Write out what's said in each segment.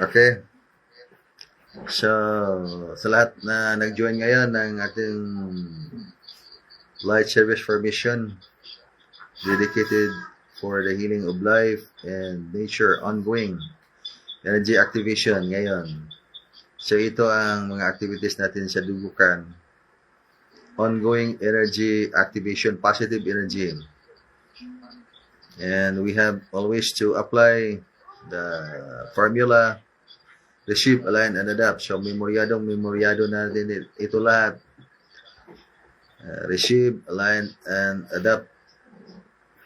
Okay. So, sa lahat na nag-join ngayon ng ating light service for mission dedicated for the healing of life and nature ongoing energy activation ngayon. So, ito ang mga activities natin sa dugukan. Ongoing energy activation, positive energy. And we have always to apply the formula receive, align, and adapt. So, memoryado natin ito lahat. Receive, align, and adapt.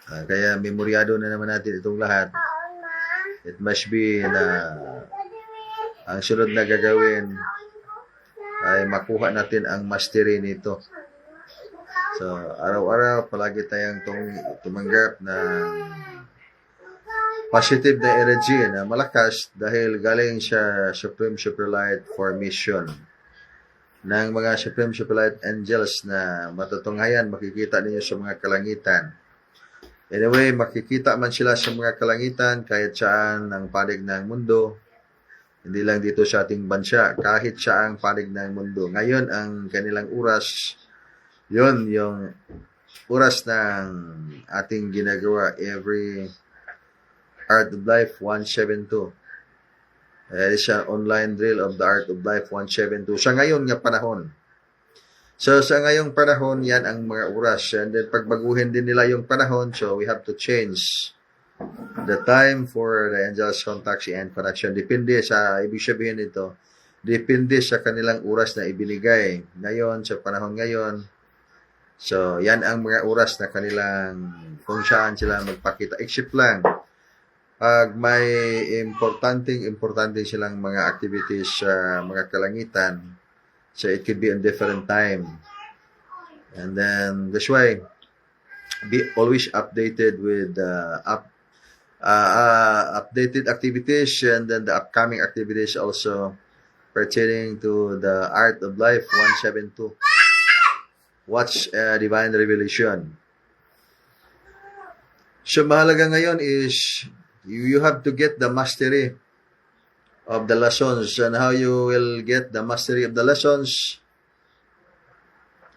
Kaya memoryado na naman natin itong lahat. It must be na ang sunod na gagawin ay makuha natin ang mastery nito. So, araw-araw palagi tayong tumanggap ng positive na energy na malakas dahil galing sa Supreme Super Light Formation ng mga Supreme Super Light Angels na matutunghayan, makikita ninyo sa mga kalangitan. Anyway, makikita man sila sa mga kalangitan kahit saan ng panig ng mundo, hindi lang dito sa ating bansa, kahit saang panig ng mundo. Ngayon, ang kanilang oras, yun yung oras ng ating ginagawa every Art of Life 172. It's an online drill of the Art of Life 172. Sa ngayon nga panahon. So, sa ngayong panahon, yan ang mga oras. And then, pagbaguhin din nila yung panahon, so we have to change the time for the angels contact and connection. Depende sa, ibig sabihin nito, depende sa kanilang oras na ibinigay. Ngayon, sa panahon ngayon, so, yan ang mga oras na kanilang, kung saan sila magpakita. Except lang, pag may importante silang mga activities sa mga kalangitan, so it could be a different time. And then, that's why, be always updated with updated activities and then the upcoming activities also pertaining to the Art of Life 172. Watch Divine Revelation. So, mahalaga ngayon is you have to get the mastery of the lessons. And how you will get the mastery of the lessons?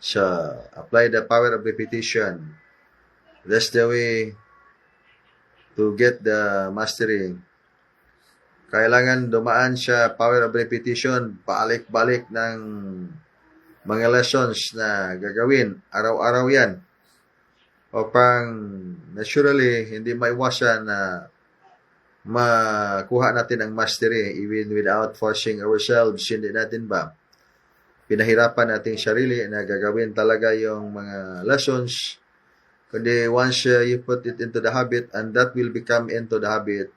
So, apply the power of repetition. That's the way to get the mastery. Kailangan dumaan sa power of repetition, balik-balik ng mga lessons na gagawin. Araw-araw yan. Upang naturally, hindi maiwasan na makuha natin ang mastery even without forcing ourselves. Hindi natin ba pinahirapan nating sarili na gagawin talaga yung mga lessons, kundi once you put it into the habit and that will become into the habit,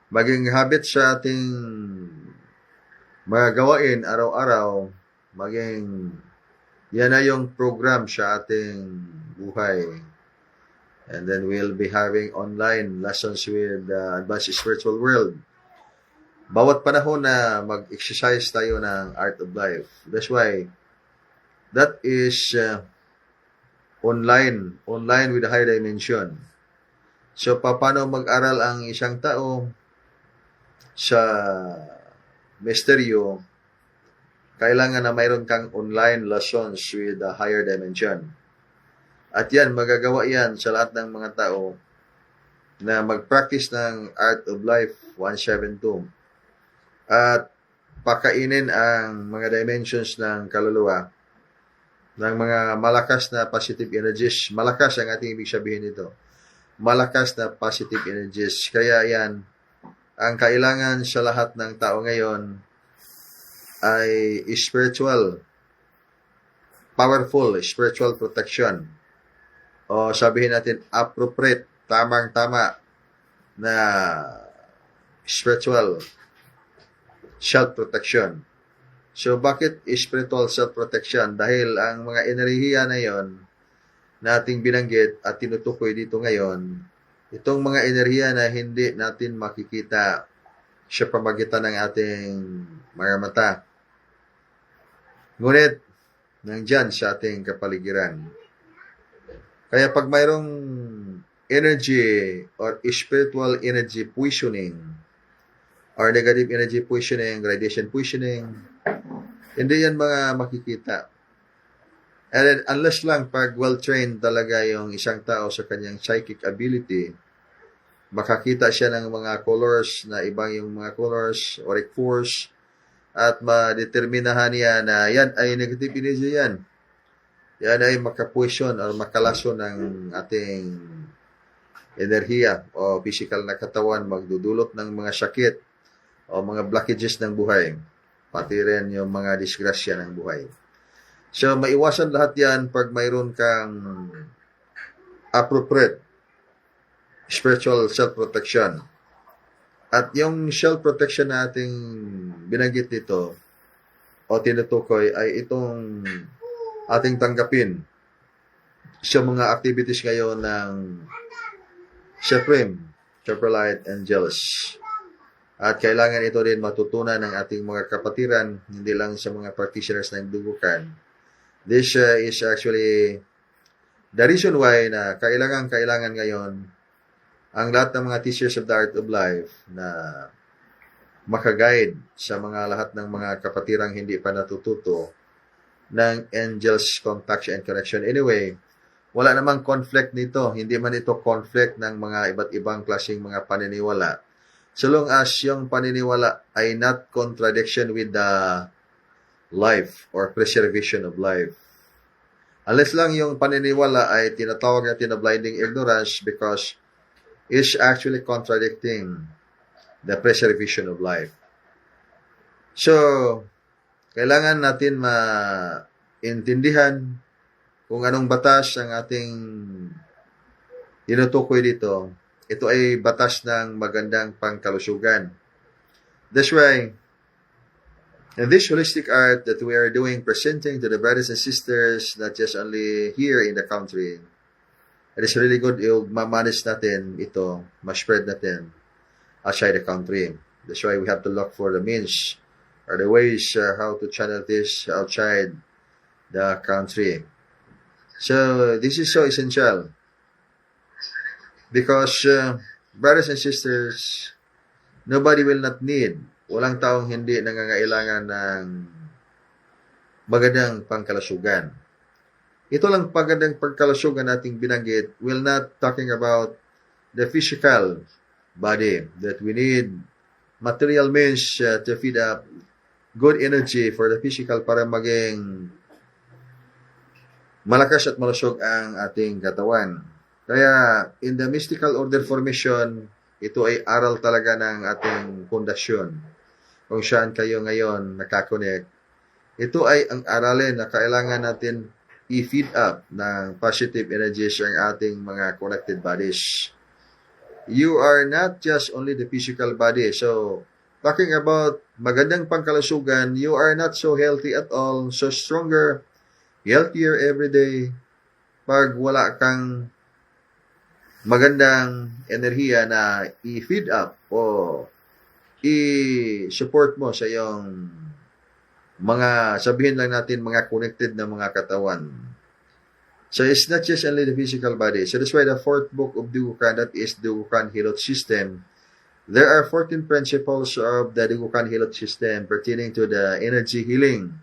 maging habit sa ating mga gawain araw-araw, maging yan na yung program sa ating buhay. And then we'll be having online lessons with the Advanced Spiritual World. Bawat panahon na mag-exercise tayo ng Art of Life. That's why that is online with a high dimension. So, paano mag-aral ang isang tao sa misteryo? Kailangan na mayroon kang online lessons with a higher dimension. At yan, magagawa yan sa lahat ng mga tao na mag-practice ng Art of Life 172. At pakainin ang mga dimensions ng kaluluwa ng mga malakas na positive energies. Malakas ang ating ibig sabihin nito. Malakas na positive energies. Kaya yan, ang kailangan sa lahat ng tao ngayon ay spiritual, powerful spiritual protection. O sabihin natin, appropriate, tamang-tama na spiritual self-protection. So, bakit spiritual self-protection? Dahil ang mga enerhiya na yon na ating binanggit at tinutukoy dito ngayon, itong mga enerhiya na hindi natin makikita sa pamagitan ng ating mga mata. Ngunit, nandyan sa ating kapaligiran. Kaya pag mayroong energy or spiritual energy poisoning or negative energy positioning, radiation positioning. Hindi yan mga makikita. And then, unless lang pag well-trained talaga yung isang tao sa kanyang psychic ability, makakita siya ng mga colors na ibang yung mga colors, auric force, at madeterminahan niya na yan ay negative energy yan. Yan ay makapuisyon o makalaso ng ating enerhiya o physical na katawan, magdudulot ng mga sakit o mga blockages ng buhay, pati rin yung mga disgrasya ng buhay. So, maiwasan lahat yan pag mayroon kang appropriate spiritual self-protection. At yung self-protection na ating binanggit dito o tinutukoy ay itong ating tanggapin sa mga activities ngayon ng Supreme Light Angels. At kailangan ito rin matutunan ng ating mga kapatiran, hindi lang sa mga practitioners ng dugukan. This is actually the reason why na kailangan ngayon ang lahat ng mga teachers of the art of life na makaguide sa mga lahat ng mga kapatirang hindi pa natututo ng angels contact and connection. Anyway, wala namang conflict nito. Hindi man ito conflict ng mga iba't ibang klaseng mga paniniwala. So long as yung paniniwala ay not contradiction with the life or preservation of life. Unless lang yung paniniwala ay tinatawag natin na blinding ignorance because it's actually contradicting the preservation of life. So, kailangan natin maintindihan kung anong batas ang ating tinutukoy dito. Ito ay batas ng magandang pangkalusugan. That's why, in this holistic art that we are doing, presenting to the brothers and sisters, not just only here in the country, it is really good yung ma-manage natin ito, ma-spread natin outside the country. That's why we have to look for the means or the ways how to channel this outside the country. So, this is so essential because brothers and sisters, nobody will not need, walang taong hindi nangangailangan ng magandang pangkalusugan. Ito lang pagandang pagkalusugan nating binanggit, we're not talking about the physical body, that we need material means to feed up good energy for the physical para maging malakas at malusog ang ating katawan. Kaya, in the mystical order formation, ito ay aral talaga ng ating pundasyon. Kung saan kayo ngayon nakakonect, ito ay ang aralin na kailangan natin i-feed up ng positive energies ang ating mga connected bodies. You are not just only the physical body. So, talking about magandang pangkalusugan, you are not so healthy at all, so stronger, healthier every day. Pag wala kang magandang enerhiya na i-feed up o i-support mo sa iyong mga, sabihin lang natin, mga connected na mga katawan. So, it's not just only the physical body. So, that's why the fourth book of Dugukan, that is Dugukan Hilot System, there are 14 principles of the Dugukan Hilot System pertaining to the energy healing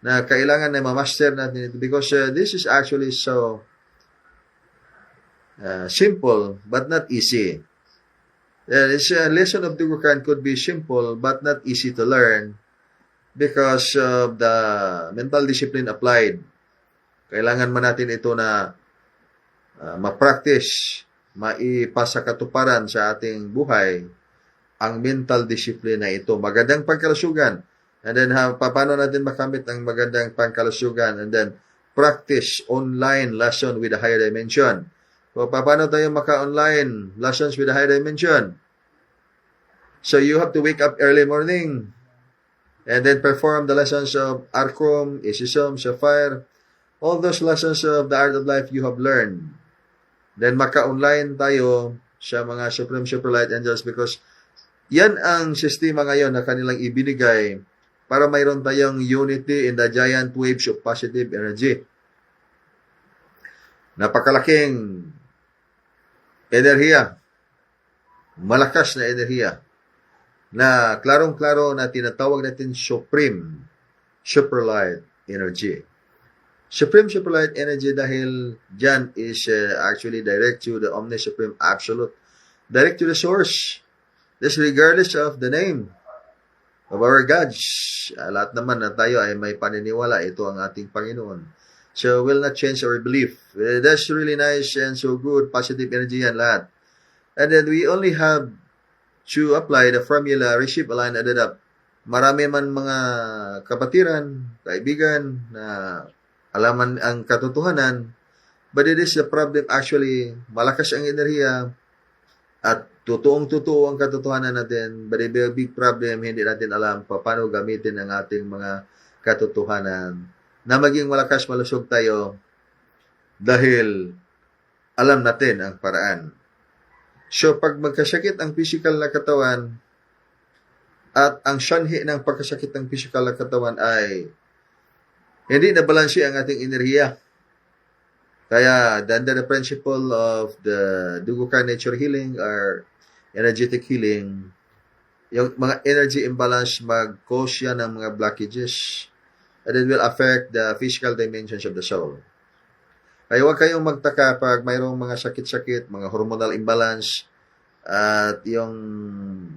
na kailangan na ma-master natin ito because this is actually so simple but not easy. This lesson of Dugukan could be simple but not easy to learn because of the mental discipline applied. Kailangan man natin ito na ma-practice, maipasa katuparan sa ating buhay ang mental discipline na ito. Magandang pangkalusugan. And then, paano natin makamit ang magandang pangkalusugan? And then, practice online lesson with a higher dimension. So, paano tayo maka-online lessons with a higher dimension? So, you have to wake up early morning and then perform the lessons of Arcom, Isisum, Sapphire, all those lessons of the art of life you have learned. Then, maka-online tayo sa mga Supreme Super Light Angels because yan ang sistema ngayon na kanilang ibinigay para mayroon tayong unity in the giant waves of positive energy. Napakalaking enerhiya, malakas na enerhiya na klarong-klaro na tinatawag natin Supreme Superlight Energy. Supreme Superlight Energy dahil dyan is actually direct to the Omni Supreme Absolute. Direct to the source. This regardless of the name of our gods. Lahat naman na tayo ay may paniniwala. Ito ang ating Panginoon. So, will not change our belief. That's really nice and so good. Positive energy yan lahat. And then we only have to apply the formula, receive, align, add up. Marami man mga kapatiran, kaibigan, na alaman ang katotohanan, but it is the problem actually, malakas ang enerhiya, at totoong-totoo ang katotohanan natin, but it is a big problem, hindi natin alam paano gamitin ang ating mga katotohanan, na maging malakas malusog tayo, dahil alam natin ang paraan. So, pag magkasakit ang physical na katawan, at ang sanhi ng pagkasakit ng physical na katawan ay hindi na balanse ang ating enerhiya. Kaya, under the principle of the Dugukan Nature Healing or energetic healing, yung mga energy imbalance mag-cause yan ng mga blockages, and it will affect the physical dimensions of the soul. Kaya huwag kayong magtaka pag mayroong mga sakit-sakit, mga hormonal imbalance, at yung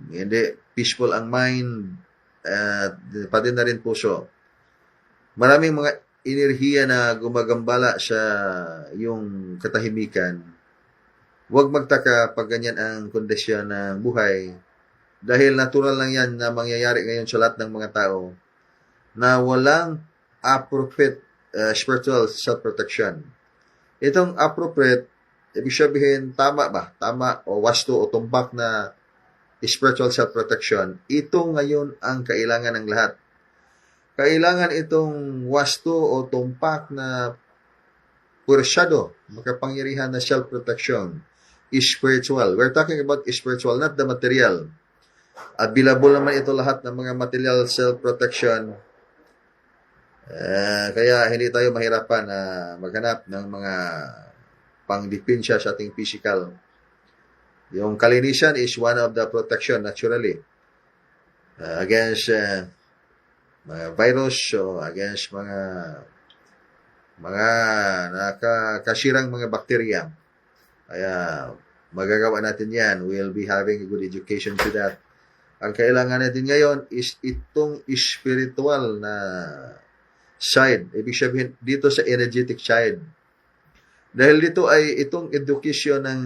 hindi peaceful ang mind, at pati na rin puso. Maraming mga enerhiya na gumagambala sa yung katahimikan. Huwag magtaka pag ganyan ang kondisyon ng buhay, dahil natural lang yan na mangyayari ngayon sa lahat ng mga tao na walang appropriate spiritual self-protection. Itong appropriate, ibig sabihin, tama ba? Tama o wasto o tumbak na spiritual self-protection. Ito ngayon ang kailangan ng lahat. Kailangan itong wasto o tumpak na pursyado, makapangyarihan na self-protection is spiritual. We're talking about spiritual, not the material. Available naman ito lahat ng mga material self-protection. Kaya hindi tayo mahirapan na maghanap ng mga pangdipensya sa ating physical. Yung kalinisan is one of the protection naturally against mga virus o against mga nakakasirang mga bakterya. Kaya magagawa natin yan. We'll be having a good education to that. Ang kailangan natin ngayon is itong spiritual na side. Ibig sabihin, dito sa energetic side. Dahil dito ay itong education ng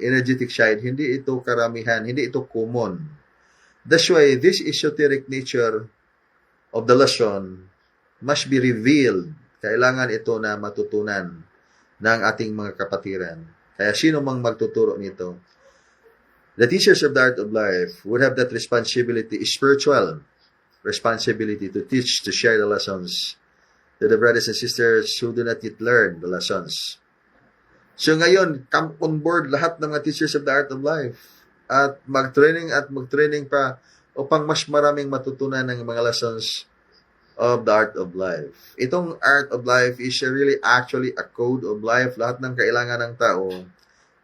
energetic side, hindi ito karamihan, hindi ito common. That's why this esoteric nature of the lesson must be revealed. Kailangan ito na matutunan ng ating mga kapatiran. Kaya sino mang magtuturo nito? The teachers of the art of life would have that responsibility, spiritual responsibility to teach, to share the lessons to the brothers and sisters who do not yet learn the lessons. So ngayon, come on board lahat ng mga teachers of the art of life at mag-training pa upang mas maraming matutunan ng mga lessons of the art of life. Itong art of life is really actually a code of life. Lahat ng kailangan ng tao,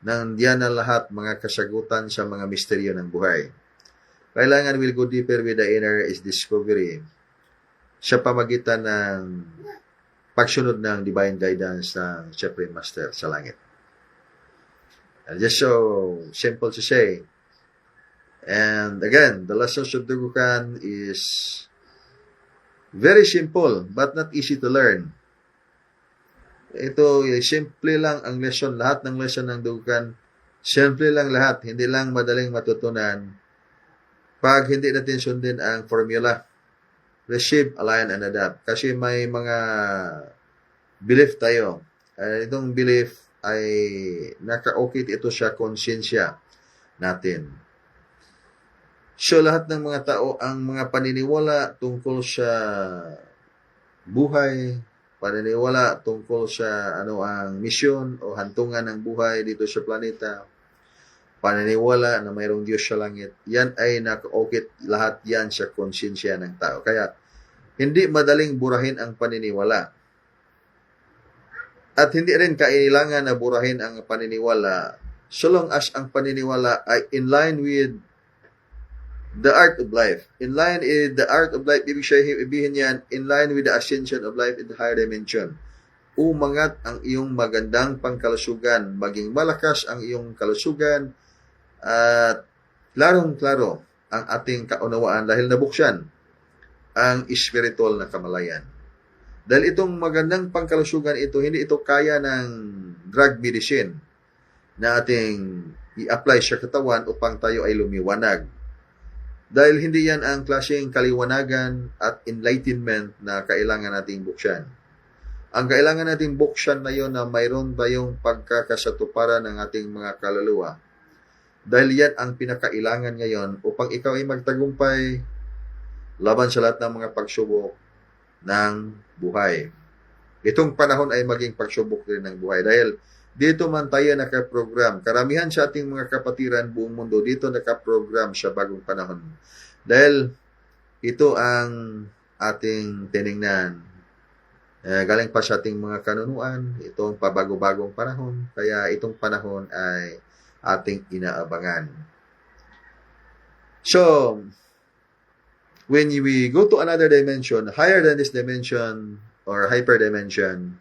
nandiyan na lahat mga kasagutan sa mga misteryo ng buhay. Kailangan we'll go deeper with the inner is discovery sa pamagitan ng pagsunod ng divine guidance ng Supreme Master sa langit. And just so simple to say. And again, the lessons of Dugukan is very simple but not easy to learn. Ito, simple lang ang lesson. Lahat ng lesson ng Dugukan, simple lang lahat. Hindi lang madaling matutunan pag hindi natin sundin ang formula. Receive, align, and adapt. Kasi may mga belief tayo. Itong belief ay nakaukit ito sa konsensya natin. So, lahat ng mga tao, ang mga paniniwala tungkol sa buhay, paniniwala tungkol sa ang misyon o hantungan ng buhay dito sa planeta, paniniwala na mayroong Diyos sa langit, yan ay nakaukit lahat yan sa konsensya ng tao. Kaya, hindi madaling burahin ang paniniwala. At hindi rin kailangan na burahin ang paniniwala so long as ang paniniwala ay in line with The art of life. In line in the art of life, ibig sabihin yan, in line with the ascension of life in the higher dimension. Umangat ang iyong magandang pangkalusugan, maging malakas ang iyong kalusugan, at klarong-klaro ang ating kaunawaan dahil nabuksan ang spiritual na kamalayan. Dahil itong magandang pangkalusugan ito, hindi ito kaya ng drug medicine na ating i-apply sa katawan upang tayo ay lumiwanag. Dahil hindi yan ang klaseng kaliwanagan at enlightenment na kailangan nating buksan. Ang kailangan nating buksan na yon na mayroon tayong pagkakasatuparan ng ating mga kaluluwa. Dahil yan ang pinakailangan ngayon upang ikaw ay magtagumpay laban sa lahat ng mga pagsubok ng buhay. Itong panahon ay maging pagsubok din ng buhay dahil dito man tayo nakaprogram. Karamihan sa ating mga kapatiran buong mundo dito nakaprogram sa bagong panahon. Dahil ito ang ating tiningnan. Galing pa sa ating mga kanunuan, itong pabago-bagong panahon. Kaya itong panahon ay ating inaabangan. So, when we go to another dimension, higher than this dimension or hyperdimension,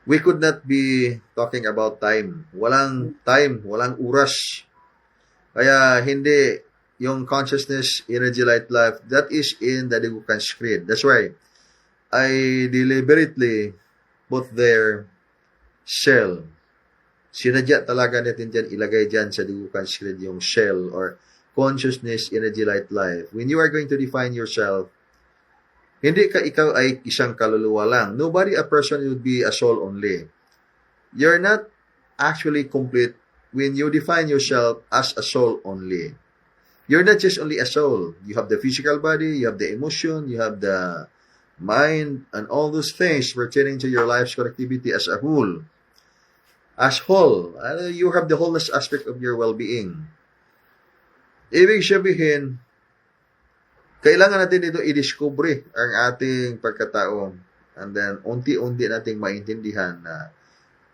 we could not be talking about time. Walang time, walang oras. Kaya hindi yung consciousness, energy, light, life, that is in the Digukan Creed. That's why I deliberately put their shell. Sinadya talaga natin dyan, ilagay dyan sa Digukan Creed yung shell or consciousness, energy, light, life. When you are going to define yourself, hindi ka ikaw ay isang kaluluwa lang. Nobody, a person would be a soul only. You're not actually complete when you define yourself as a soul only. You're not just only a soul. You have the physical body, you have the emotion, you have the mind, and all those things pertaining to your life's connectivity as a whole. As whole, you have the wholeness aspect of your well-being. Ibig sabihin, kailangan natin ito i-discover ang ating pagkatao. And then, unti-unti nating maintindihan na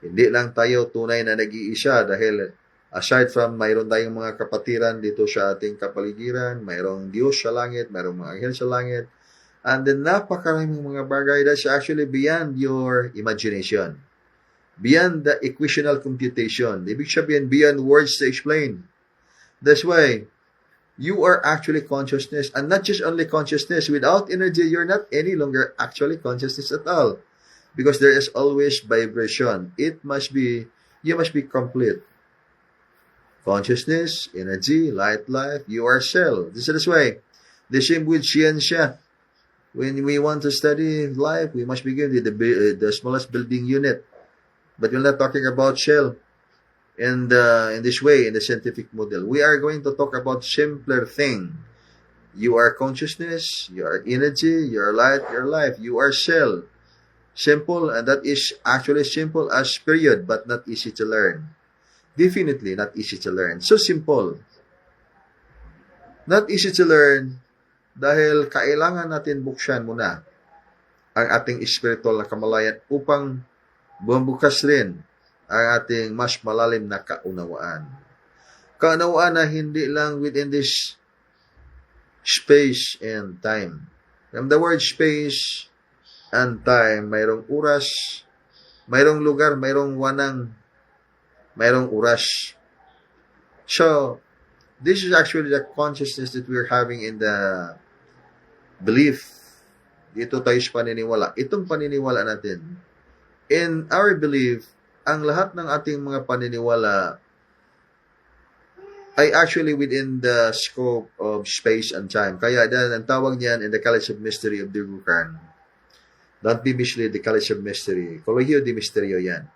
hindi lang tayo tunay na nag-iisa dahil aside from mayroon tayong mga kapatiran dito sa ating kapaligiran, mayroong Diyos sa langit, mayroong mga anghel sa langit, and then napakaraming mga bagay that's actually beyond your imagination. Beyond the equational computation. Ibig sabihin, beyond words to explain. That's why, you are actually consciousness, and not just only consciousness. Without energy, you're not any longer actually consciousness at all. Because there is always vibration. You must be complete. Consciousness, energy, light, life, you are cell. This is why. The same with Scientia. When we want to study life, we must begin with the smallest building unit. But we're not talking about shell. In this way, in the scientific model, we are going to talk about simpler thing. You are consciousness, you are energy, you are light, your life, you are cell. Simple, and that is actually simple as period, but not easy to learn. Definitely not easy to learn. So simple. Not easy to learn dahil kailangan natin buksan muna ang ating spiritual na kamalayan upang bumukas rin ang ating mas malalim na kaunawaan. Kaunawaan na hindi lang within this space and time. From the word space and time, mayroong oras, mayroong lugar, mayroong wanang, mayroong oras. So, this is actually the consciousness that we're having in the belief. Dito tayo sa paniniwala. Itong paniniwala natin. In our belief, ang lahat ng ating mga paniniwala ay actually within the scope of space and time. Kaya ang tawag niyan in the College of Mystery of Digukan. Don't be misled, the College of Mystery. Colegio de Misterio yan.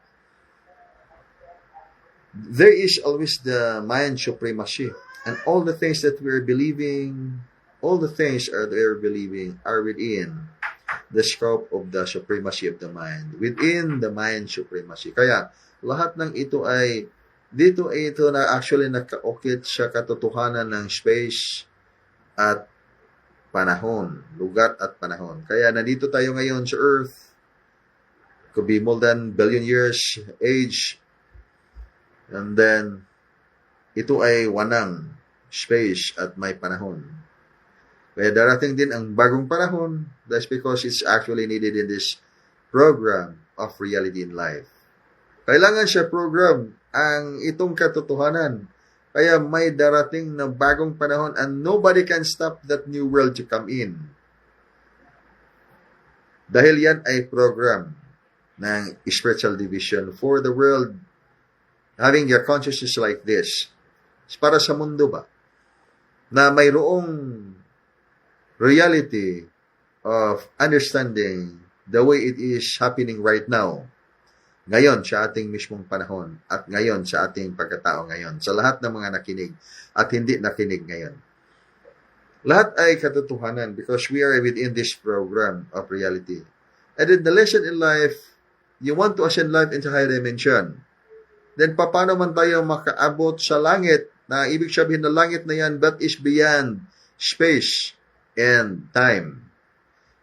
There is always the mind supremacy. And all the things that we're believing, all the things that we're believing are within the scope of the supremacy of the mind. Within the mind supremacy. Kaya, lahat ng ito ay, dito ay ito na actually nakaukit sa katotohanan ng space at panahon. Lugar at panahon. Kaya, nandito tayo ngayon sa Earth. Could be more than billion years age. And then, ito ay wanang. space at may panahon. Kaya darating din ang bagong panahon. That's because it's actually needed in this program of reality in life. Kailangan siya program ang itong katotohanan. Kaya may darating na bagong panahon and nobody can stop that new world to come in. Dahil yan ay program ng spiritual division for the world having their consciousness like this. It's para sa mundo ba? Na mayroong reality of understanding the way it is happening right now. Ngayon sa ating mismong panahon at ngayon sa ating pagkatao ngayon. Sa lahat ng mga nakinig at hindi nakinig ngayon. Lahat ay katotohanan because we are within this program of reality. And in the lesson in life, you want to ascend life into higher dimension. Then paano man tayo makaabot sa langit na ibig sabihin na langit na yan that is beyond space and time.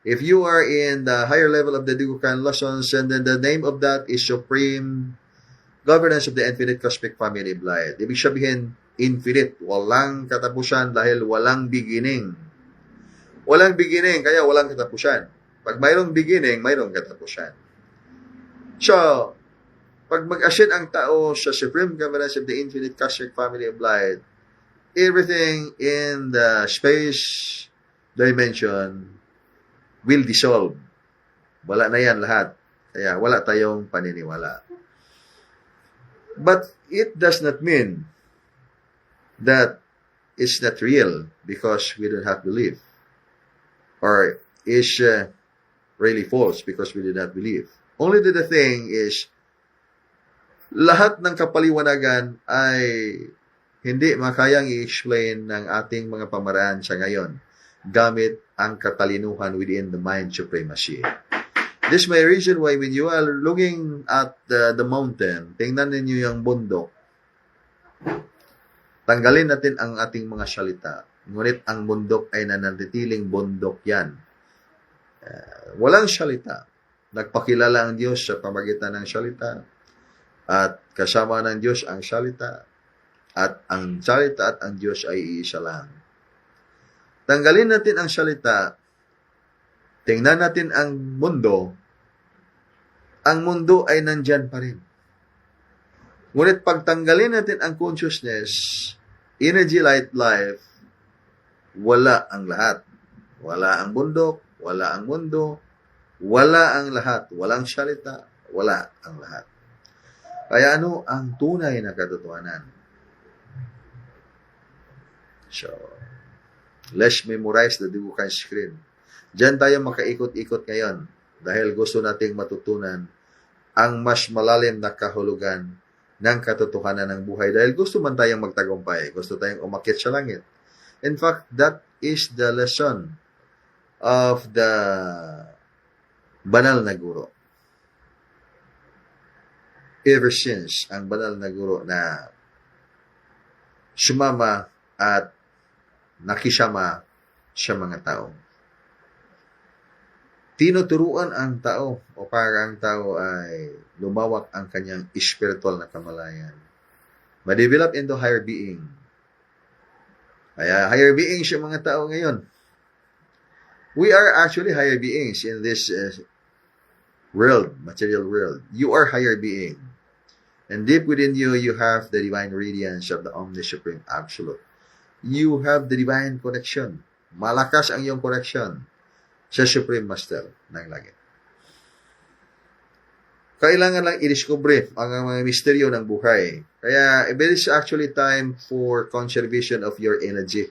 If you are in the higher level of the Digukan lessons, and then the name of that is Supreme Governance of the Infinite Cosmic Family of Light. Ibig sabihin, infinite. Walang katapusan dahil walang beginning. Walang beginning, kaya walang katapusan. Pag mayroong beginning, mayroong katapusan. So, pag mag-ascend ang tao sa Supreme Governance of the Infinite Cosmic Family of Light, everything in the space dimension will dissolve. Wala na yan lahat. Kaya wala tayong paniniwala. But it does not mean that it's not real because we don't have belief. Or is really false because we did not believe. Only the thing is, lahat ng kapaliwanagan ay hindi makayang i-explain ng ating mga pamaraan sa ngayon gamit ang katalinuhan within the mind supremacy. This is my reason why when you are looking at the mountain, tingnan ninyo yung bundok. Tanggalin natin ang ating mga salita. Ngunit ang bundok ay nananatiling bundok yan. Walang salita. Nagpakilala ang Diyos sa pamagitan ng salita. At kasama ng Diyos ang salita. At ang salita at ang Diyos ay iisa lang. Tanggalin natin ang salita. Tingnan natin ang mundo. Ang mundo ay nandyan pa rin. Ngunit pagtanggalin natin ang consciousness, energy, light, life, wala ang lahat. Wala ang bundok, wala ang mundo, wala ang lahat. Walang salita, wala ang lahat. Kaya ano ang tunay na katotohanan? So, let's memorize the Digukan screen. Diyan tayo makaikot-ikot ngayon dahil gusto nating matutunan ang mas malalim na kahulugan ng katotohanan ng buhay dahil gusto man tayong magtagumpay, gusto tayong umakyat sa langit. In fact, that is the lesson of the banal na guro. Ever since ang banal na guro na sumama at nakisama sa mga tao. Tinuturuan ang tao o para ang tao ay lumawak ang kanyang spiritual na kamalayan. Ma-develop into higher being. Kaya higher beings yung mga tao ngayon. We are actually higher beings in this world, material world. You are higher being. And deep within you, you have the divine radiance of the Omni-Supreme Absolute. You have the divine connection. Malakas ang iyong connection sa Supreme Master ng langit. Kailangan lang i-discover ang mga misteryo ng buhay. Kaya it is actually time for conservation of your energy.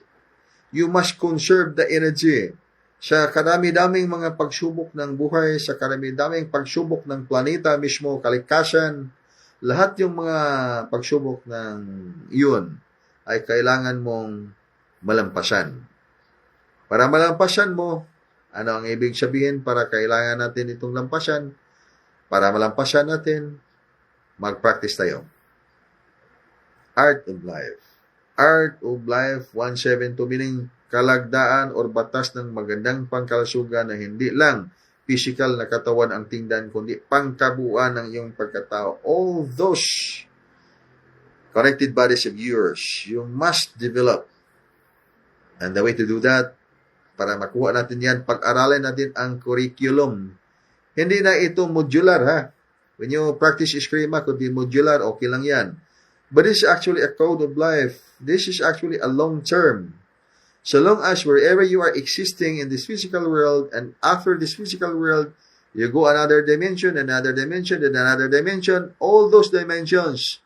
You must conserve the energy. Sa karami-daming mga pagsubok ng buhay, sa karami-daming pagsubok ng planeta mismo, kalikasan, lahat yung mga pagsubok ng iyon ay kailangan mong malampasan. Para malampasan mo, ano ang ibig sabihin para kailangan natin itong lampasan? Para malampasan natin, mag-practice tayo. Art of Life. Art of Life 172 meaning kalagdaan or batas ng magandang pangkalusugan na hindi lang physical na katawan ang tingdan, kundi pangkabuuan ng iyong pagkatao. All those connected bodies of yours, you must develop And the way to do that, para makuha natin yan, pag-aralin natin ang curriculum. Hindi na ito modular, ha? When you practice Eskrima, could be modular, okay lang yan. But this is actually a code of life. This is actually a long term. So long as wherever you are existing in this physical world, and after this physical world, you go another dimension, and another dimension, all those dimensions,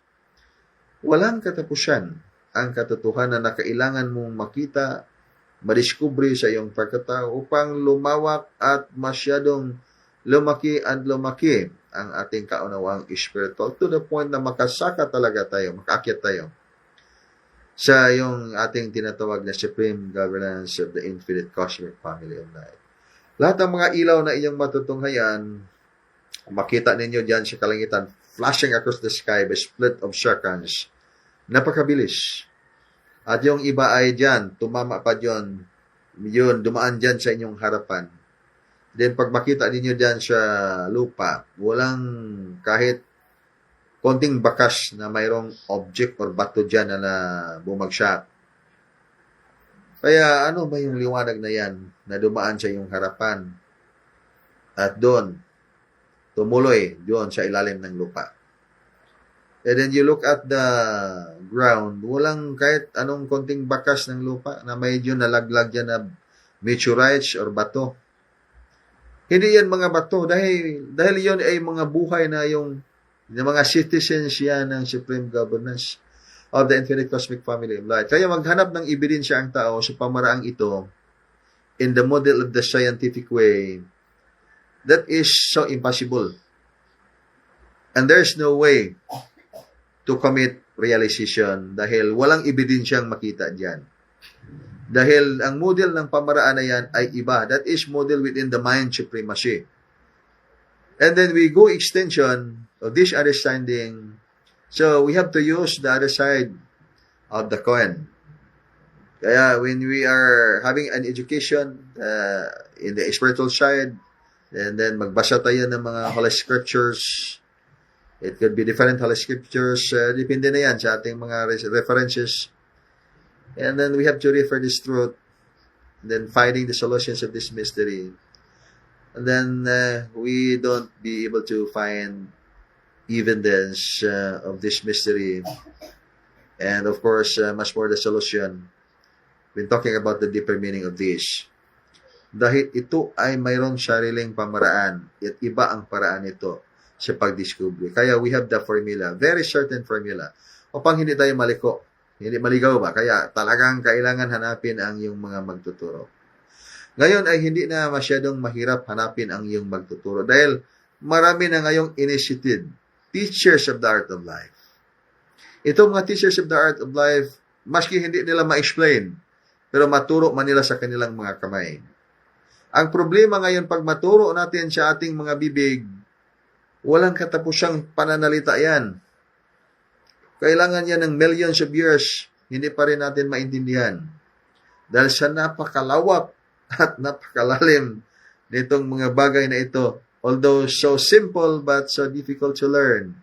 walang katapusan ang katotohanan na kailangan mong makita, madiskubre sa iyong pagkatao upang lumawak at masyadong lumaki at lumaki ang ating kaunawang spiritual to the point na makasaka talaga tayo, makaakyat tayo sa yung ating tinatawag na supreme governance of the infinite cosmic family of life. Lahat ng mga ilaw na inyong matutunghayan, makita ninyo dyan sa kalangitan, flashing across the sky by split of seconds. Napakabilis. At yung iba ay dyan, tumama pa yun, dumaan dyan sa inyong harapan. Then pag makita ninyo dyan sa lupa, walang kahit konting bakas na mayroong object or bato dyan na bumagsak. Kaya ano ba yung liwanag na yan na dumaan sa iyong harapan? At doon, tumuloy doon sa ilalim ng lupa. And then you look at the ground, walang kahit anong konting bakas ng lupa na medyo nalaglag dyan na meteorites or bato. Hindi yan mga bato dahil yon ay mga buhay na yung mga citizens yan ng supreme governance of the infinite cosmic family of light. Kaya maghanap ng ebidensya ang tao sa pamaraang ito in the model of the scientific way, that is so impossible. And there's no way to commit realization dahil walang ebidensyang makita dyan. Dahil ang model ng pamaraan na yan ay iba. That is model within the mind supremacy. And then we go extension of this understanding. So we have to use the other side of the coin. Kaya when we are having an education in the spiritual side, and then magbasa tayo ng mga Holy Scriptures, it could be different Holy Scriptures, depende na yan sa ating mga references. And then we have to refer this truth, and then finding the solutions of this mystery. And then we don't be able to find evidence of this mystery. And of course, much more the solution when talking about the deeper meaning of this. Dahil ito ay mayroong sariling pamaraan at iba ang paraan nito sa pagdiscover. Kaya we have the formula, very certain formula, upang hindi tayo maliko, hindi maligaw ba? Kaya talagang kailangan hanapin ang iyong mga magtuturo. Ngayon ay hindi na masyadong mahirap hanapin ang iyong magtuturo dahil marami na ngayong initiated teachers of the art of life. Itong mga teachers of the art of life, maski hindi nila ma-explain, pero maturo man nila sa kanilang mga kamay. Ang problema ngayon, pag maturo natin sa ating mga bibig, walang katapusang pananalita yan. Kailangan yan ng millions of years, hindi pa rin natin maintindihan. Dahil sa napakalawak at napakalalim nitong mga bagay na ito, although so simple but so difficult to learn.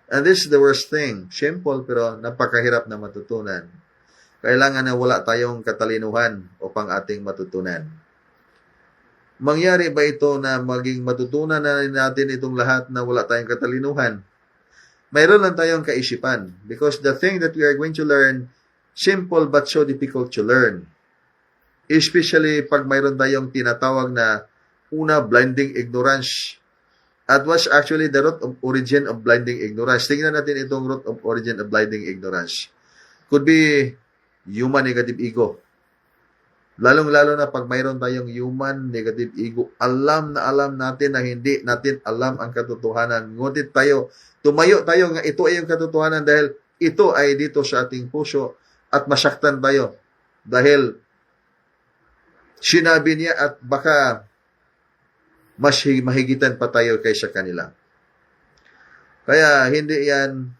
And this is the worst thing. Simple pero napakahirap na matutunan. Kailangan na wala tayong katalinuhan upang ating matutunan. Mangyari ba ito na maging matutunan na natin itong lahat na wala tayong katalinuhan? Mayroon lang tayong kaisipan. Because the thing that we are going to learn, simple but so difficult to learn. Especially pag mayroon tayong tinatawag na una, blinding ignorance. At what's actually the root of origin of blinding ignorance? Tingnan natin itong root of origin of blinding ignorance. Could be human negative ego. Lalong-lalo na pag mayroon tayong human negative ego, alam natin na hindi natin alam ang katotohanan. Ngunit tumayo tayo nga ito ay yung katotohanan dahil ito ay dito sa ating puso at masaktan tayo. Dahil sinabi niya at baka mas mahigitan pa tayo kaysa kanila. Kaya hindi yan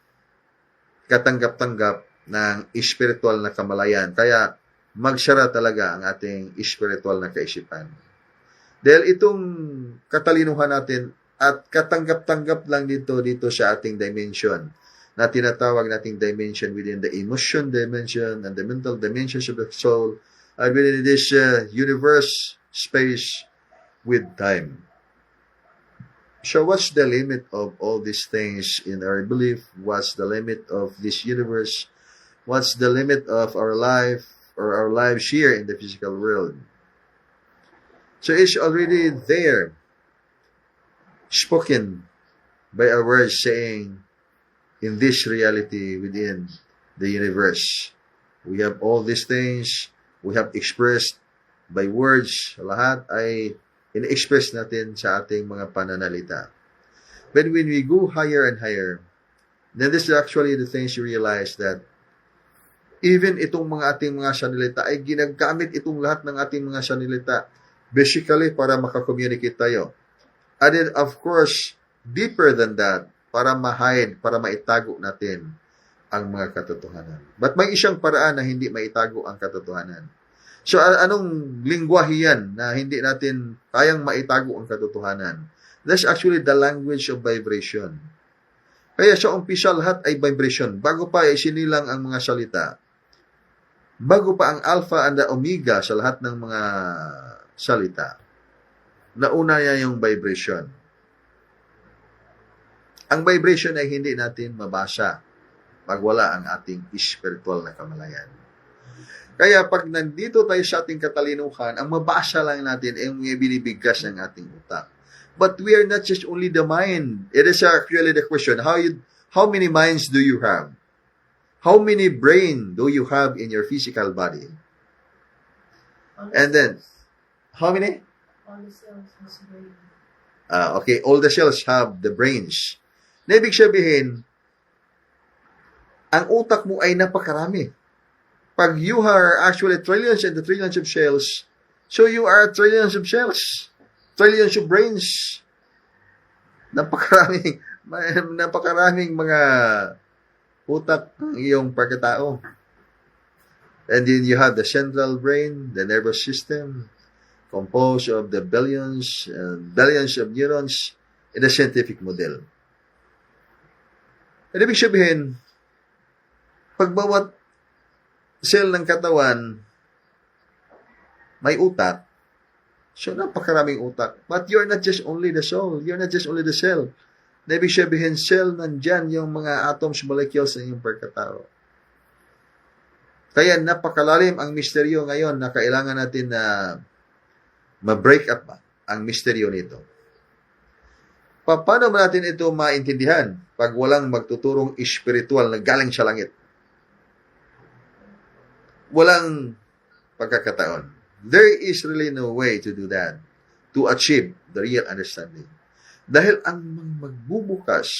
katanggap-tanggap ng spiritual na kamalayan. Kaya magsara talaga ang ating spiritual na kaisipan. Dahil itong katalinuhan natin at katanggap-tanggap lang dito sa ating dimension. na tinatawag nating dimension within the emotion dimension and the mental dimensions of the soul, and within this universe, space, with time. So what's the limit of all these things in our belief? What's the limit of this universe? What's the limit of our life or our lives here in the physical world? So it's already there, spoken by our words saying, in this reality within the universe, we have all these things, we have expressed by words, lahat ay in-express natin sa ating mga pananalita. But when we go higher and higher, then this is actually the things you realize that even itong mga ating mga sanalita ay ginagamit itong lahat ng ating mga sanalita basically para makakommunicate tayo. And then, of course, deeper than that, para ma-hide, para maitago natin ang mga katotohanan. But may isang paraan na hindi maitago ang katotohanan. So, anong lingwahe yan na hindi natin kayang maitago ang katotohanan? That's actually the language of vibration. Kaya sa umpisa lahat ay vibration. Bago pa ay sinilang ang mga salita. Bago pa ang alpha and the omega sa lahat ng mga salita. Nauna niya yung vibration. Ang vibration ay hindi natin mabasa pag wala ang ating spiritual na kamalayan. Kaya pag nandito tayo sa ating katalinuhan, ang mabasa lang natin ay yung binibigkas ng ating utak. But we are not just only the mind. It is actually the question, how many minds do you have? How many brain do you have in your physical body? And then, how many? All the cells has brain. Okay, all the cells have the brains. Na ibig sabihin, ang utak mo ay napakarami. Pag you are actually trillions and the trillions of cells, so you are trillions of cells, trillions of brains. Napakaraming mga utak ng iyong pagkatao. And then you have the central brain, the nervous system, composed of the billions and billions of neurons in a scientific model. At ibig sabihin, pag bawat cell ng katawan may utak, so napakaraming utak. But you're not just only the soul, you're not just only the cell. Na ibig sabihin, cell, nandyan yung mga atoms, molecules ng iyong pagkatao. Kaya napakalalim ang misteryo ngayon na kailangan natin na ma-break up ang misteryo nito. Paano ba natin ito maintindihan pag walang magtuturong espiritual na galing sa langit? Walang pagkakataon. There is really no way to do that, to achieve the real understanding. Dahil ang magbukas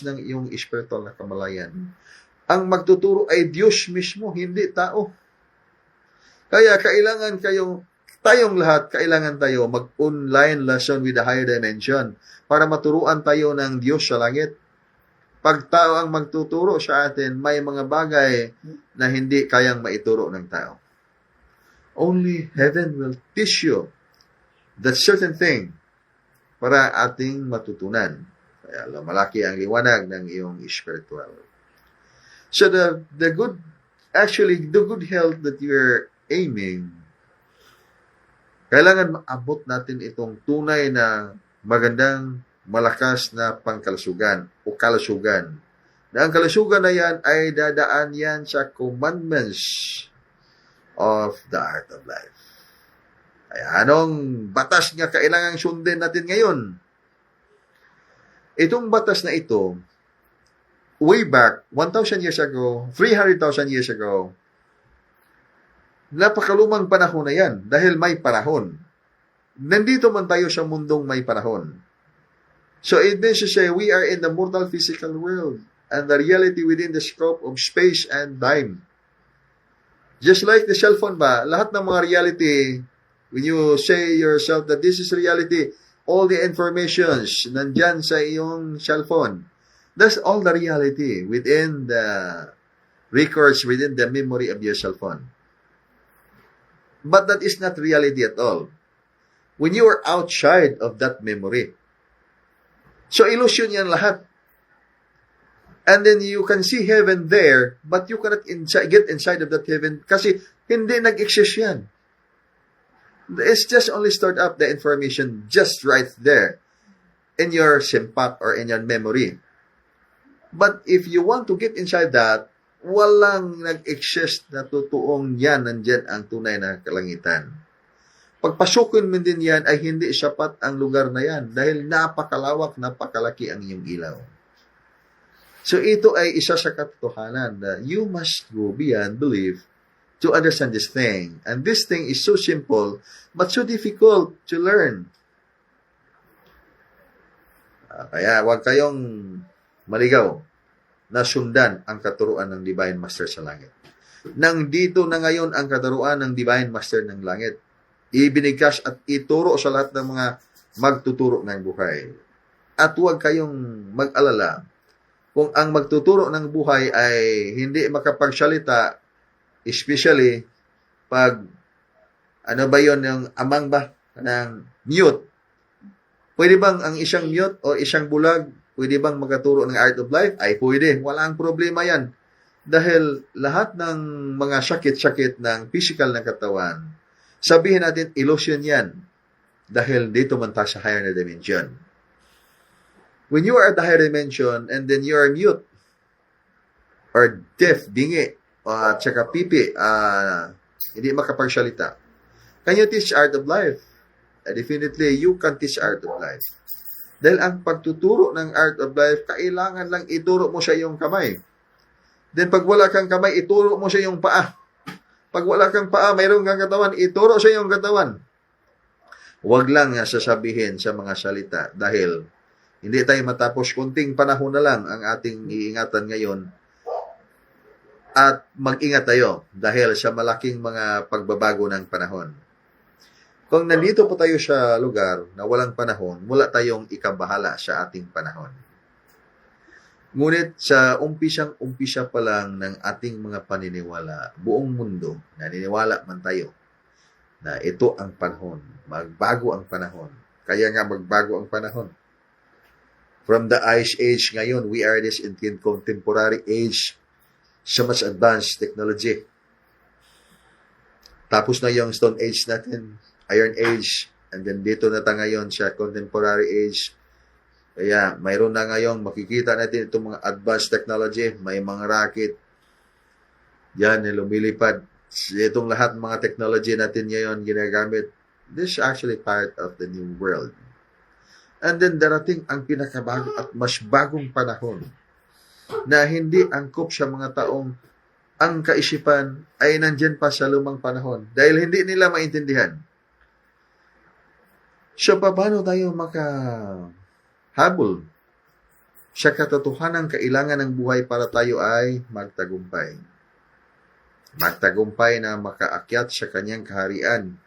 ng iyong espiritual na kamalayan, ang magtuturo ay Diyos mismo, hindi tao. Kaya tayong lahat, kailangan tayo mag-online lesson with a higher dimension para maturuan tayo ng Diyos sa langit. Pag tao ang magtuturo sa atin, may mga bagay na hindi kayang maituro ng tao. Only heaven will teach you that certain thing para ating matutunan. Kaya malaki ang liwanag ng iyong spiritual. So the good health that you're aiming, kailangan maabot natin itong tunay na magandang, malakas na pangkalusugan o kalusugan. Na ang kalusugan na yan ay dadaan yan sa commandments of the art of life. Kaya anong batas nga kailangan sundin natin ngayon? Itong batas na ito, way back, 1,000 years ago, 300,000 years ago, napakalumang panahon na yan dahil may panahon. Nandito man tayo sa mundong may panahon. So it means to say we are in the mortal physical world and the reality within the scope of space and time. Just like the cellphone ba, lahat ng mga reality, when you say yourself that this is reality, all the informations nandyan sa iyong cellphone, that's all the reality within the records, within the memory of your cellphone. But that is not reality at all. When you are outside of that memory. So illusion yan lahat. And then you can see heaven there, but you cannot get inside of that heaven kasi hindi nag-exist yan. It's just only stored up the information just right there in your simpak or in your memory. But if you want to get inside that, walang nag-exist na totoong yan, nandyan ang tunay na kalangitan. Pagpasukin mo din yan, ay hindi sapat ang lugar na yan dahil napakalawak, napakalaki ang iyong ilaw. So ito ay isa sa katotohanan na you must go beyond belief to understand this thing. And this thing is so simple, but so difficult to learn. Kaya huwag kayong maligaw na sundan ang katuruan ng Divine Master sa langit. Nang dito na ngayon ang katuruan ng Divine Master ng langit, ibinigkas at ituro sa lahat ng mga magtuturo ng buhay. At huwag kayong mag-alala kung ang magtuturo ng buhay ay hindi makapagsalita, especially pag, ano ba yon yung amang ba, ng mute. Pwede bang ang isang mute o isang bulag, pwede bang magtuturo ng art of life? Ay pwede, walang problema yan. Dahil lahat ng mga sakit-sakit ng physical na katawan, sabihin natin illusion yan. Dahil dito man tayo sa higher na dimension. When you are at the higher dimension and then you are mute or deaf, bingi, at saka pipi, hindi makapagsalita, can you teach art of life? Definitely, you can teach art of life. Dahil ang pagtuturo ng art of life, kailangan lang ituro mo siya yung kamay. Then pag wala kang kamay, ituro mo siya yung paa. Pag wala kang paa, mayroon kang katawan, ituro siya yung katawan. Huwag lang sasabihin sa mga salita dahil hindi tayo matapos, kunting panahon na lang ang ating iingatan ngayon at mag-ingat tayo dahil sa malaking mga pagbabago ng panahon. Kung nandito po tayo sa lugar na walang panahon, wala tayong ikabahala sa ating panahon. Ngunit sa umpisa pa lang ng ating mga paniniwala, buong mundo, naniniwala man tayo na ito ang panahon, magbago ang panahon. Kaya nga magbago ang panahon. From the Ice Age ngayon, we are this in contemporary age, so much advanced technology. Tapos na yung Stone Age natin, Iron Age, and then dito na tayo ngayon sa contemporary age. Kaya mayroon na ngayon, makikita natin itong mga advanced technology, may mga rocket, yan, lumilipad. Itong lahat ng mga technology natin ngayon ginagamit, this is actually part of the new world. And then darating ang pinakabago at mas bagong panahon na hindi angkop sa mga taong ang kaisipan ay nandyan pa sa lumang panahon dahil hindi nila maintindihan. So, paano tayo makahabol sa katotohanan kailangan ng buhay para tayo ay magtagumpay? Magtagumpay na makaakyat sa kanyang kaharian.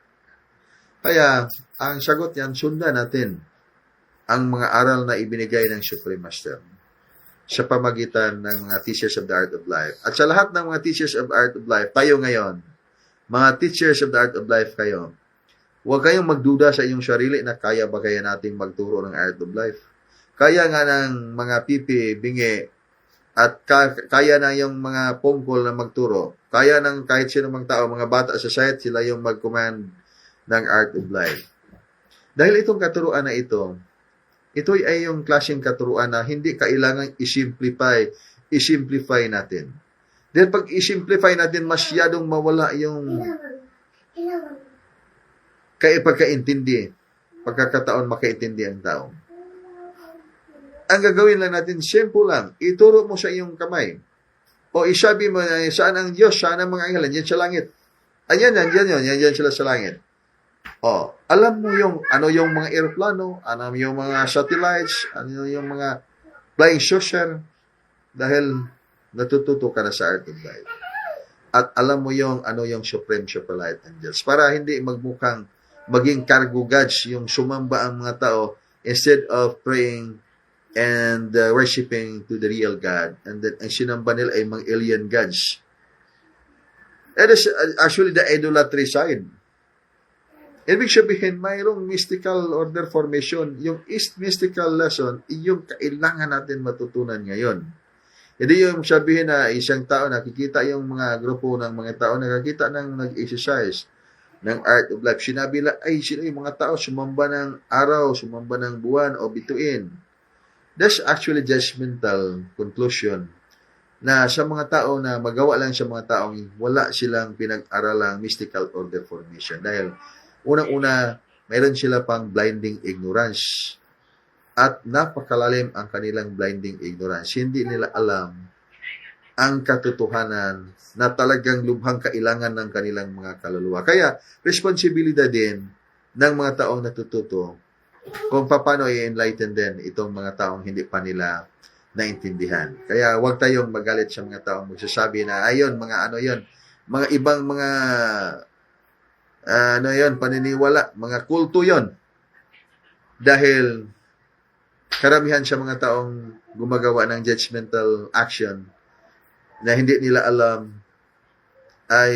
Kaya, ang sagot yan, sundan natin ang mga aral na ibinigay ng Supreme Master sa pamagitan ng mga Teachers of the Art of Life. At sa lahat ng mga Teachers of the Art of Life, tayo ngayon, mga Teachers of the Art of Life kayo, huwag kayong magduda sa iyong sarili na kaya ba kaya nating magturo ng Art of Life. Kaya nga ng mga pipi, bingi, at kaya na yung mga pungkol na magturo. Kaya ng kahit sino mang tao, mga bata sa society, sila yung mag-command ng Art of Life. Dahil itong katuruan na ito ay yung klaseng katuruan na hindi kailangan i-simplify natin. Dahil pag i-simplify natin, masyadong mawala yung pagkaintindi, pagkakataon makaintindi ang tao. Ang gagawin lang natin, simple lang, ituro mo sa iyong kamay. O isabi mo na, saan ang Diyos, saan ang mga anghel, yan sa langit. Ayan sila sa langit. O, alam mo yung, ano yung mga aeroplano, ano yung mga satellites, ano yung mga flying saucer, dahil natututo ka na sa Art of Life. At alam mo yung, ano yung Supreme Light Angels, para hindi magmukhang maging cargo gods yung sumamba ang mga tao instead of praying and worshiping to the real God. And then, ang sinamba nila ay mga alien gods. That is actually the idolatry side. Ibig sabihin, mayroong mystical order formation. Yung mystical lesson, yung kailangan natin matutunan ngayon. Hindi yung sabihin na isang tao nakikita yung mga grupo ng mga tao nakakita ng nag-exercise ng art of life. Sinabi nila, ay, sino yung mga tao sumamba ng araw, sumamba ng buwan o bituin. That's actually judgmental conclusion na sa mga tao na magawa lang sa mga taong wala silang pinag-aralang mystical order formation. Dahil unang-una, mayroon sila pang blinding ignorance. At napakalalim ang kanilang blinding ignorance. Hindi nila alam ang katotohanan na talagang lubhang kailangan ng kanilang mga kaluluwa. Kaya, responsibilidad din ng mga taong natututo kung paano i-enlighten din itong mga taong hindi pa nila naintindihan. Kaya, huwag tayong magalit sa mga taong magsasabi na, ayon, mga ano yon, mga ibang mga paniniwala, mga kulto yon. Dahil karamihan sa mga taong gumagawa ng judgmental action na hindi nila alam ay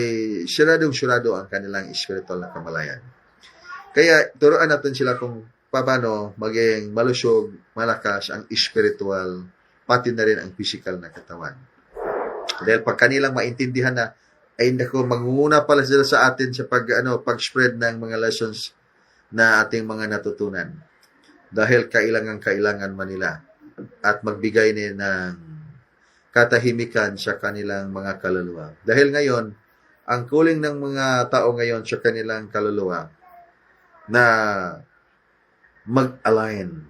syradong-syrado ang kanilang spiritual na kamalayan. Kaya turuan natin sila kung paano maging malusog, malakas ang spiritual, pati na rin ang physical na katawan. Dahil pag kanilang maintindihan na, ay nako, mangunguna pala sila sa atin sa pag-spread ng mga lessons na ating mga natutunan. Dahil kailangan manila at magbigay din ng katahimikan sa kanilang mga kaluluwa. Dahil ngayon, ang calling ng mga tao ngayon sa kanilang kaluluwa na mag-align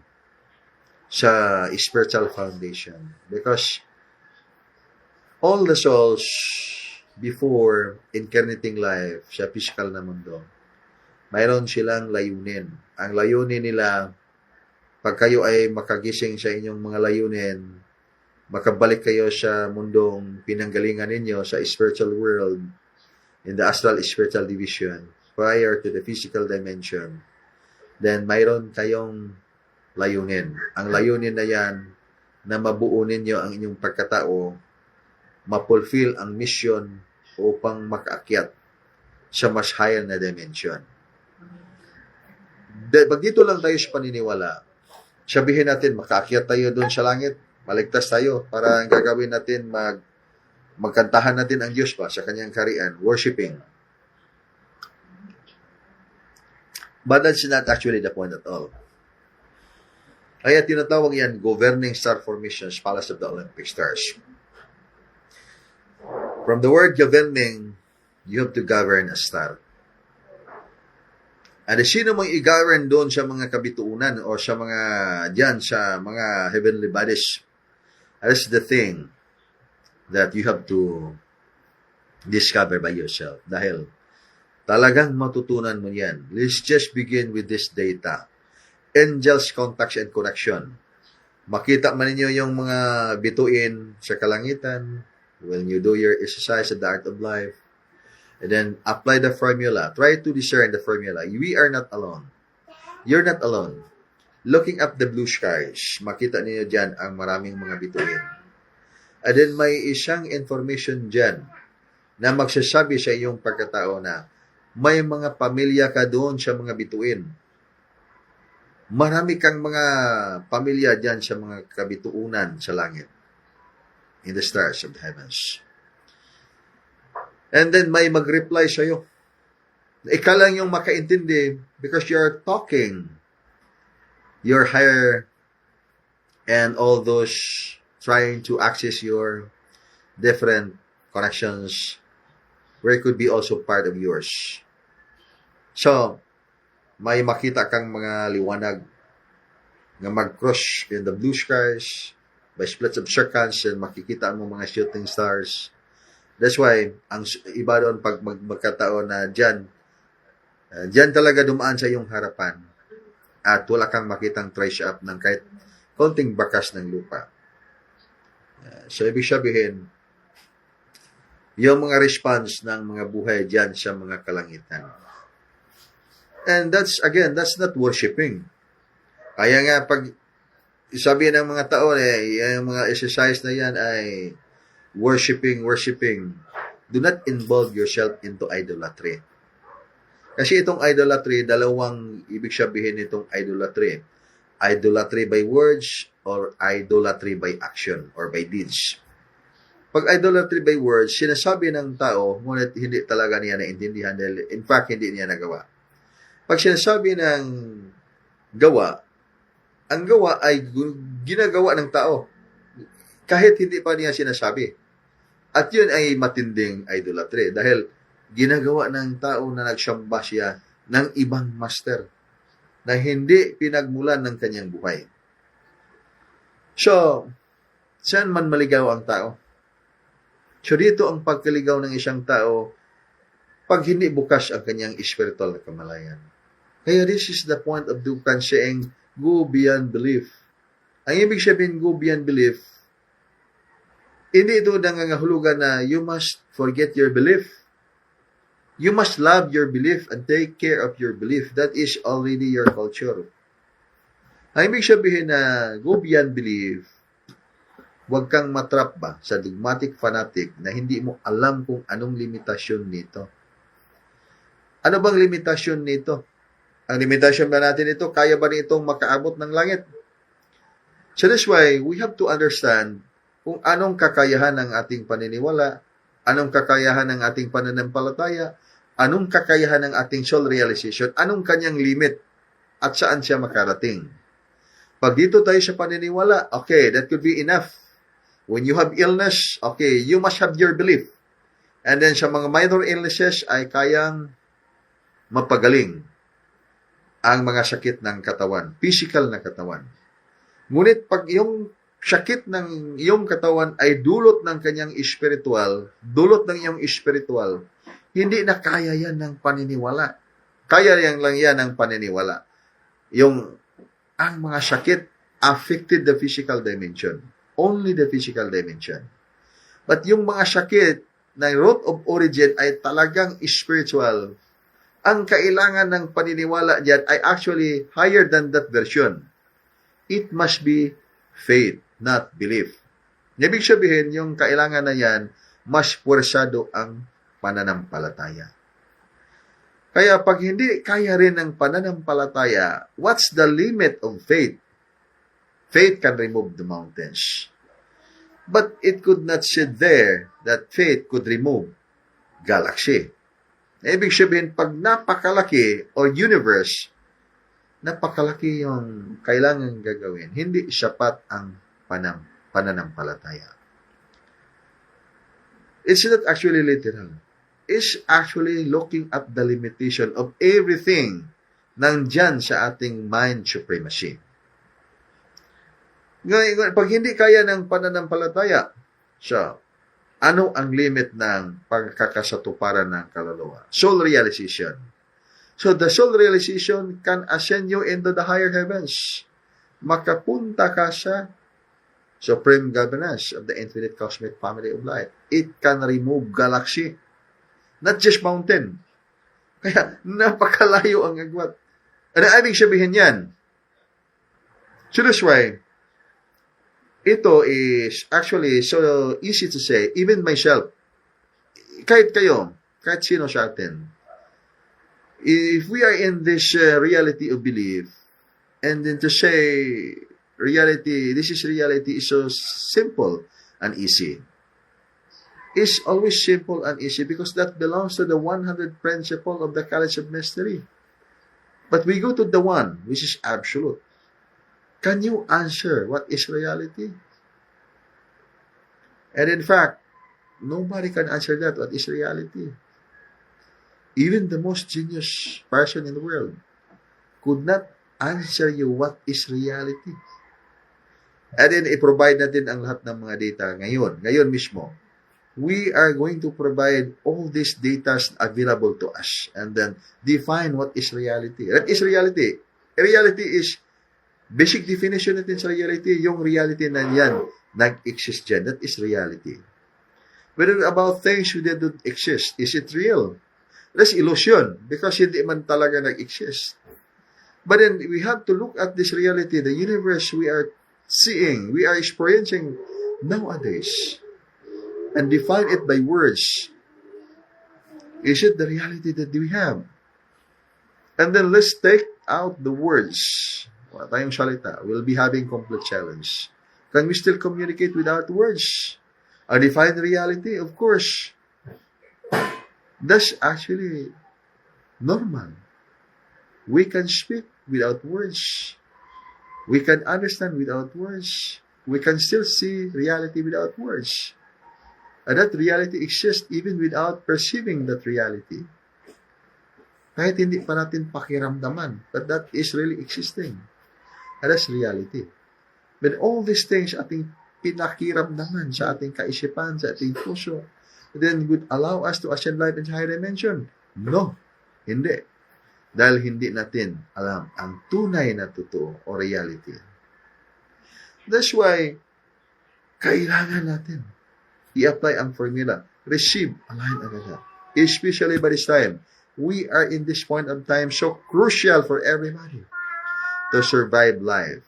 sa spiritual foundation. Because all the souls before incarnating life sa physical na mundo, mayroon silang layunin. Ang layunin nila, pag kayo ay makagising sa inyong mga layunin, makabalik kayo sa mundong pinanggalingan ninyo sa spiritual world, in the astral spiritual division, prior to the physical dimension, then mayroon kayong layunin. Ang layunin na yan, na mabuo ninyo ang inyong pagkatao, mapulfill ang mission upang makaakyat sa mas higher na dimension. Pag dito lang tayo sa paniniwala, sabihin natin, makaakyat tayo doon sa langit, maligtas tayo, para ang gagawin natin, magkantahan natin ang Diyos pa sa kanyang karian, worshiping. But that's not actually the point at all. Kaya tinatawag yan, governing star formations, palace of the Olympic stars. From the word governing, you have to govern a star. At sino mong i-govern doon sa mga kabituunan o sa mga diyan sa mga heavenly bodies? That's the thing that you have to discover by yourself. Dahil talagang matutunan mo yan. Let's just begin with this data. Angels, contacts, and connection. Makita man ninyo yung mga bituin sa kalangitan when you do your exercise at the art of life. And then apply the formula. Try to discern the formula. We are not alone. You're not alone. Looking up the blue skies, makita niyo dyan ang maraming mga bituin. And then may isang information dyan na magsasabi sa iyong pagkatao na may mga pamilya ka doon sa mga bituin. Marami kang mga pamilya dyan sa mga kabituunan sa langit. In the stars of the heavens. And then may mag-reply sa'yo. Ikaw lang yung makaintindi because you're talking. Your higher and all those trying to access your different connections where it could be also part of yours. So, may makita kang mga liwanag na mag-cross in the blue skies by splits of seconds and makikita mo mga shooting stars. That's why, ang iba doon pag magkataon na dyan talaga dumaan sa iyong harapan at wala kang makitang trace up ng kahit konting bakas ng lupa. So, ibig sabihin, yung mga response ng mga buhay dyan sa mga kalangitan. And that's not worshiping. Kaya nga, pag sabi ng mga tao, yung mga exercise na yan ay worshiping. Do not involve yourself into idolatry. Kasi itong idolatry, dalawang ibig sabihin itong idolatry. Idolatry by words or idolatry by action or by deeds. Pag idolatry by words, sinasabi ng tao, ngunit hindi talaga niya naintindihan dahil in fact, hindi niya nagawa. Pag sinasabi ng gawa, ang gawa ay ginagawa ng tao kahit hindi pa niya sinasabi. At yun ay matinding idolatry dahil ginagawa ng tao na nagsamba siya ng ibang master na hindi pinagmulan ng kanyang buhay. So, saan man maligaw ang tao? So, dito ang pagkaligaw ng isang tao pag hindi bukas ang kanyang spiritual na kamalayan. Kaya this is the point of Dukan saying, go beyond belief. Ang ibig sabihin, go beyond belief, hindi ito nangangahulugan na you must forget your belief. You must love your belief and take care of your belief. That is already your culture. Ang ibig sabihin na go beyond belief, huwag kang matrap ba sa dogmatic fanatic na hindi mo alam kung anong limitasyon nito. Ano bang limitasyon nito? Ang limitasyon ba natin ito, kaya ba nitong makaabot ng langit? So that's why we have to understand kung anong kakayahan ng ating paniniwala, anong kakayahan ng ating pananampalataya, anong kakayahan ng ating soul realization, anong kanyang limit, at saan siya makarating. Pag dito tayo sa paniniwala, okay, that could be enough. When you have illness, okay, you must have your belief. And then sa mga minor illnesses ay kayang mapagaling ang mga sakit ng katawan, physical na katawan. Ngunit pag yung sakit ng iyong katawan ay dulot ng kanyang espiritual, hindi na kaya yan ng paniniwala. Kaya lang yan ng paniniwala. Ang mga sakit affected the physical dimension. Only the physical dimension. But yung mga sakit na root of origin ay talagang spiritual. Ang kailangan ng paniniwala diyan ay actually higher than that version. It must be faith, not belief. Ibig sabihin, yung kailangan na yan, mas puwersado ang pananampalataya. Kaya pag hindi kaya rin ng pananampalataya, what's the limit of faith? Faith can remove the mountains. But it could not sit there that faith could remove galaxy. Ibig sabihin, pag napakalaki o universe, napakalaki yung kailangan gagawin. Hindi sapat ang pananampalataya. It's not actually literal. It's actually looking at the limitation of everything nandyan sa ating mind supremacy. Ngayon, pag hindi kaya ng pananampalataya, so, ano ang limit ng pagkakasatuparan ng kaluluwa? Soul realization. So, the soul realization can ascend you into the higher heavens. Makapunta ka sa supreme governance of the infinite cosmic family of light. It can remove galaxy, not just mountain. Kaya, napakalayo ang agwat. Ano ibig sabihin yan? So, that's why, ito is actually so easy to say, even myself, kahit kayo, kahit sino sa atin, if we are in this reality of belief, and then to say, this is reality, is so simple and easy. It's always simple and easy because that belongs to the 100 principle of the College of Mystery. But we go to the one, which is absolute. Can you answer what is reality? And in fact, nobody can answer that, what is reality. Even the most genius person in the world could not answer you what is reality. And then, i-provide natin ang lahat ng mga data ngayon mismo. We are going to provide all these data available to us and then define what is reality. What is reality? Reality is basic definition natin sa reality, yung reality na yan, nag-exist dyan. That is reality. Whether about things that don't exist, is it real? That's illusion because hindi man talaga nag-exist. But then we have to look at this reality, the universe we are seeing, we are experiencing nowadays, and define it by words. Is it the reality that we have? And then let's take out the words. Wala tayong salita. We'll be having complete challenge. Can we still communicate without words? A defined reality, of course, that's actually normal. We can speak without words. We can understand without words. We can still see reality without words. And that reality exists even without perceiving that reality. Kahit hindi pa natin pakiramdaman, but that is really existing. And that's reality. But all these things ating pinakiramdaman sa ating kaisipan, sa ating puso, then would allow us to ascend life into higher dimension? No, hindi. Dahil hindi natin alam ang tunay na totoo o reality. That's why, kailangan natin i-apply ang formula. Receive, align agad. Especially by this time, we are in this point of time so crucial for everybody to survive life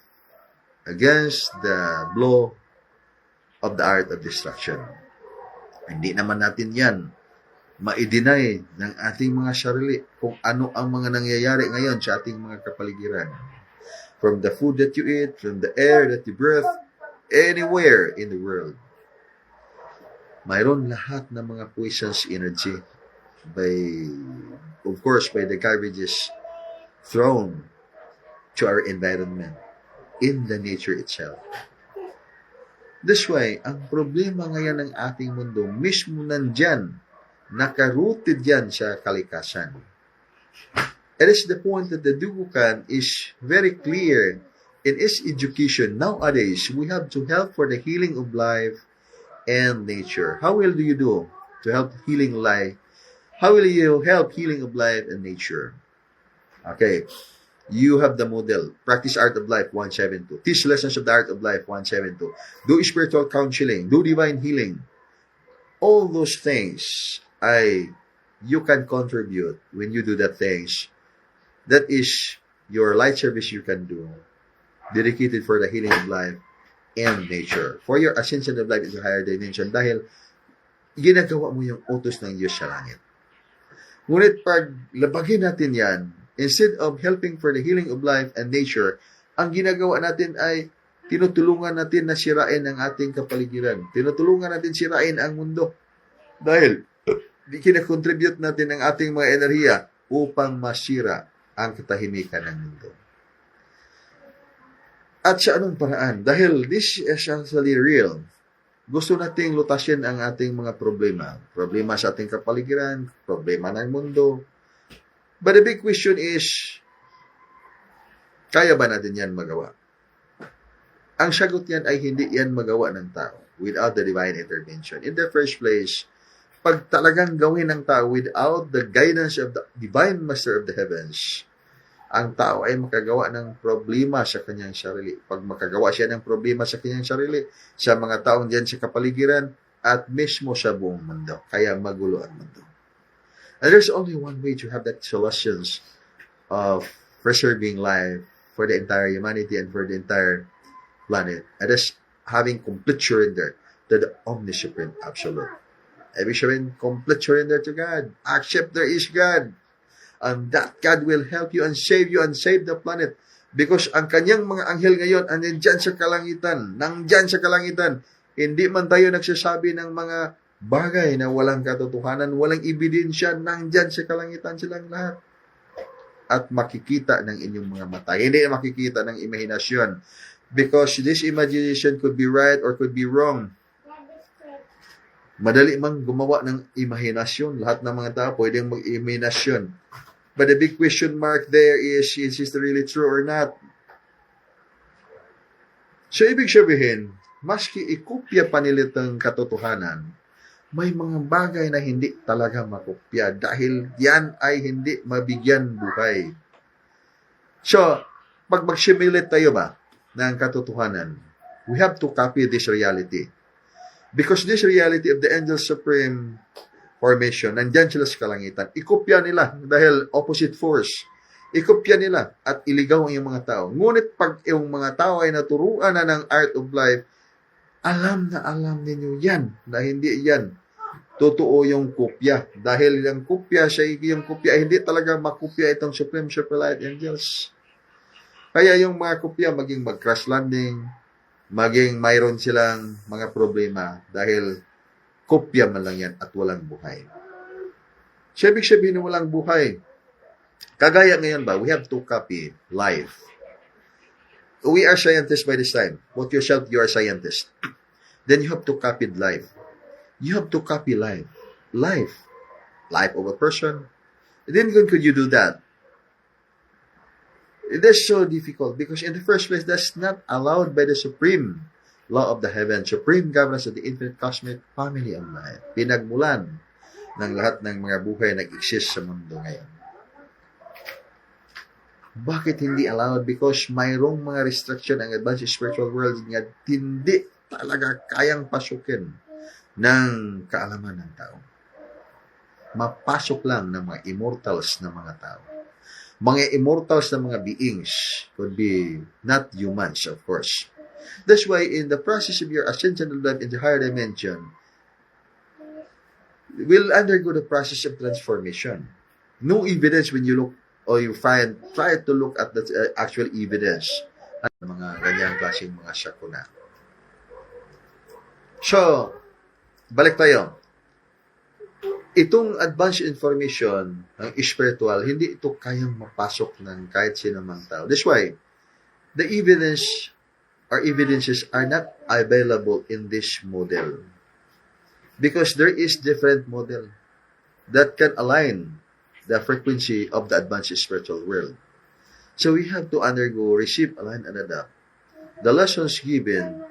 against the blow of the art of destruction. Hindi naman natin yan ma-deny ng ating mga sarili kung ano ang mga nangyayari ngayon sa ating mga kapaligiran. From the food that you eat, from the air that you breathe, anywhere in the world. Mayroon lahat ng mga poisons energy by, of course, by the garbages thrown to our environment in the nature itself. This way, ang problema ngayon ng ating mundo, mismo nandyan, nakarooted yan sa kalikasan. It is the point that the Dugukan is very clear in its education. Nowadays, we have to help for the healing of life and nature. How will you do to help healing life? How will you help healing of life and nature? Okay, you have the model. Practice Art of Life 172. Teach lessons of the Art of Life 172. Do spiritual counseling. Do divine healing. All those things you can contribute when you do that things. That is your light service you can do, dedicated for the healing of life and nature, for your ascension of life into higher dimension, dahil ginagawa mo yung utos ng Diyos sa langit. Ngunit pag labagin natin yan, instead of helping for the healing of life and nature, ang ginagawa natin ay tinutulungan natin na sirain ang ating kapaligiran. Tinutulungan natin sirain ang mundo. Dahil kinakontribute natin ang ating mga enerhiya upang masira ang katahimikan ng mundo. At sa anong paraan? Dahil this is essentially real. Gusto nating lutasin ang ating mga problema. Problema sa ating kapaligiran, problema ng mundo. But the big question is, kaya ba natin yan magawa? Ang sagot yan ay hindi yan magawa ng tao without the divine intervention. In the first place, pag talagang gawin ng tao without the guidance of the divine master of the heavens, ang tao ay makagawa ng problema sa kanyang sarili. Pag makagawa siya ng problema sa kanyang sarili, sa mga taong diyan sa kapaligiran, at mismo sa buong mundo. Kaya magulo ang mundo. And there's only one way to have that solutions of preserving life for the entire humanity and for the entire planet. And that's having complete surrender to the omniscient absolute. Ibig sabihin, complete surrender to God. Accept there is God. And that God will help you and save the planet. Because ang kanyang mga anghel ngayon, nandyan sa kalangitan. Nandyan sa kalangitan. Hindi man tayo nagsasabi ng mga bagay na walang katotohanan, walang ebidensya. Nandyan sa kalangitan silang lahat. At makikita ng inyong mga mata. Hindi makikita ng imahinasyon. Because this imagination could be right or could be wrong. Madali mang gumawa ng imahinasyon. Lahat ng mga tao pwedeng mag-imahinasyon. But the big question mark there is this really true or not? So, ibig sabihin, maski ikopya pa nila itong katotohanan, may mga bagay na hindi talaga makopya dahil yan ay hindi mabigyan buhay. So, pag mag-simulate tayo ba ng katotohanan, we have to copy this reality. Because this reality of the Angel Supreme formation, nandyan sila sa kalangitan. Ikopya nila dahil opposite force. Ikopya nila at iligaw ang iyong mga tao. Ngunit pag iyong mga tao ay naturuan na ng art of life, alam na alam ninyo yan na hindi yan totoo yung kopya. Dahil yung kopya, yung kopya ay hindi talaga makopya itong Supreme Super Light Angels. Kaya yung mga kopya maging mag-crash landing, maging mayroon silang mga problema dahil kopya man lang yan at walang buhay. So, ibig sabihin na walang buhay. Kagaya ngayon ba, we have to copy life. We are scientists by this time. Put yourself, you are scientist. Then you have to copy life. You have to copy life. Life. Life of a person. Then could you do that? It is so difficult because in the first place, that's not allowed by the supreme law of the heaven, supreme governance of the infinite cosmic family of life. Pinagmulan ng lahat ng mga buhay na nag-exist sa mundo ngayon. Bakit hindi allowed? Because mayroong mga restriction ang advanced spiritual world nga hindi talaga kayang pasukin ng kaalaman ng tao. Mapasok lang ng mga immortals na mga tao. Mga immortals na mga beings could be not humans, of course. That's why in the process of your ascension of life in the higher dimension, will undergo the process of transformation. No evidence when you look or you try to look at the actual evidence at mga ganyang klaseng mga sakuna. So, balik tayo. Itong advanced information ng spiritual, hindi ito kayang mapasok ng kahit sino mang tao. That's why, the evidence or evidences are not available in this model. Because there is different model that can align the frequency of the advanced spiritual world. So we have to undergo, receive, align, and adapt the lessons given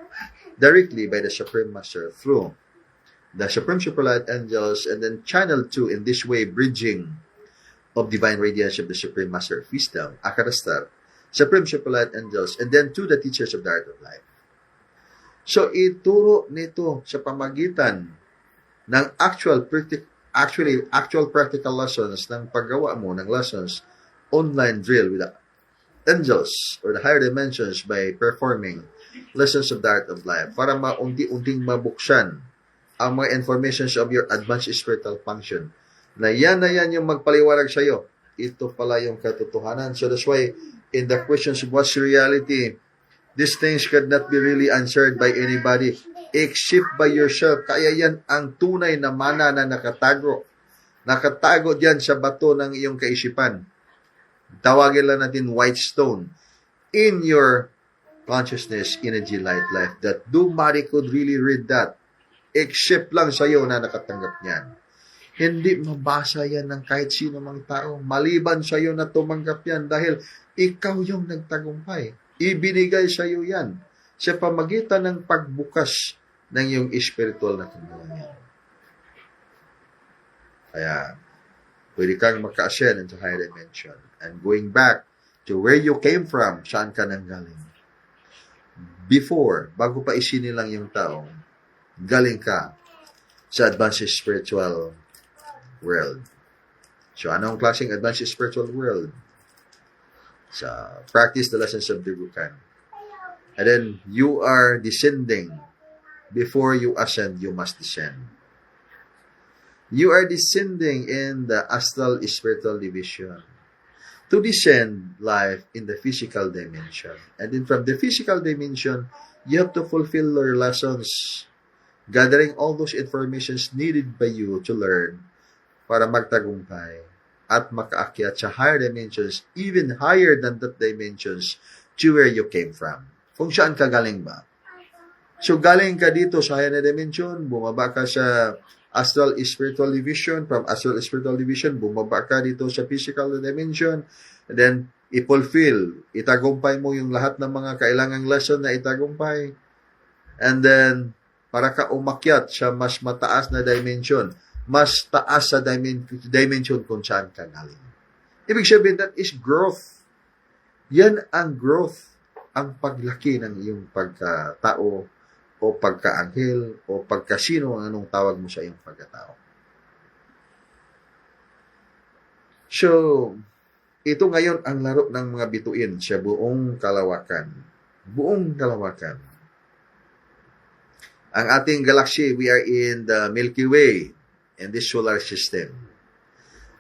directly by the Supreme Master through the Supreme Superlight Angels, and then channeled to in this way, bridging of divine radiance of the Supreme Master of Wisdom, Akarastar, Supreme Superlight Angels, and then to the teachers of the art of life. So ituro nito sa pamagitan ng actual practical lessons ng paggawa mo ng lessons, online drill with the angels or the higher dimensions by performing lessons of the art of life para maunti-unting mabuksan ang mga informations of your advanced spiritual function. Na yan yung magpaliwanag sa iyo. Ito pala yung katotohanan. So that's why in the questions of what's reality, these things could not be really answered by anybody except by yourself. Kaya yan ang tunay na mana na nakatago. Nakatago diyan sa bato ng iyong kaisipan. Tawagin lang natin white stone. In your consciousness, energy, light, life, that nobody could really read that except lang sa iyo na nakatanggap niyan. Hindi mabasa yan ng kahit sino mang tao. Maliban sa iyo na tumanggap yan dahil ikaw yung nagtagumpay. Ibinigay sa iyo yan sa pamagitan ng pagbukas ng iyong spiritual na kabuhayan. Kaya, pwede kang maka-ascend into higher dimension. And going back to where you came from, saan ka nanggaling? Before, bago pa isinilang yung tao, galing ka sa advanced spiritual world. So, anong klaseng advanced spiritual world? Sa practice the lessons of Dirukan. And then, you are descending. Before you ascend, you must descend. You are descending in the astral spiritual division to descend life in the physical dimension. And then from the physical dimension, you have to fulfill your lessons, gathering all those informations needed by you to learn para magtagumpay at makaakyat sa higher dimensions, even higher than that dimensions to where you came from. Kung saan ka galing ba? So, galing ka dito sa higher dimension, bumaba ka sa astral spiritual division, from astral spiritual division, bumaba ka dito sa physical dimension, and then, i-fulfill, itagumpay mo yung lahat ng mga kailangang lesson na itagumpay, and then, para ka umakyat sa mas mataas na dimension, mas taas sa dimension kung saan ka galing. Ibig sabihin, that is growth. Yan ang growth, ang paglaki ng iyong pagkatao, o pagka-anghel, o pagkasino ang anong tawag mo sa iyong pagkatao. So, ito ngayon ang laro ng mga bituin sa buong kalawakan. Buong kalawakan. Ang ating galaxy, we are in the Milky Way, in this solar system.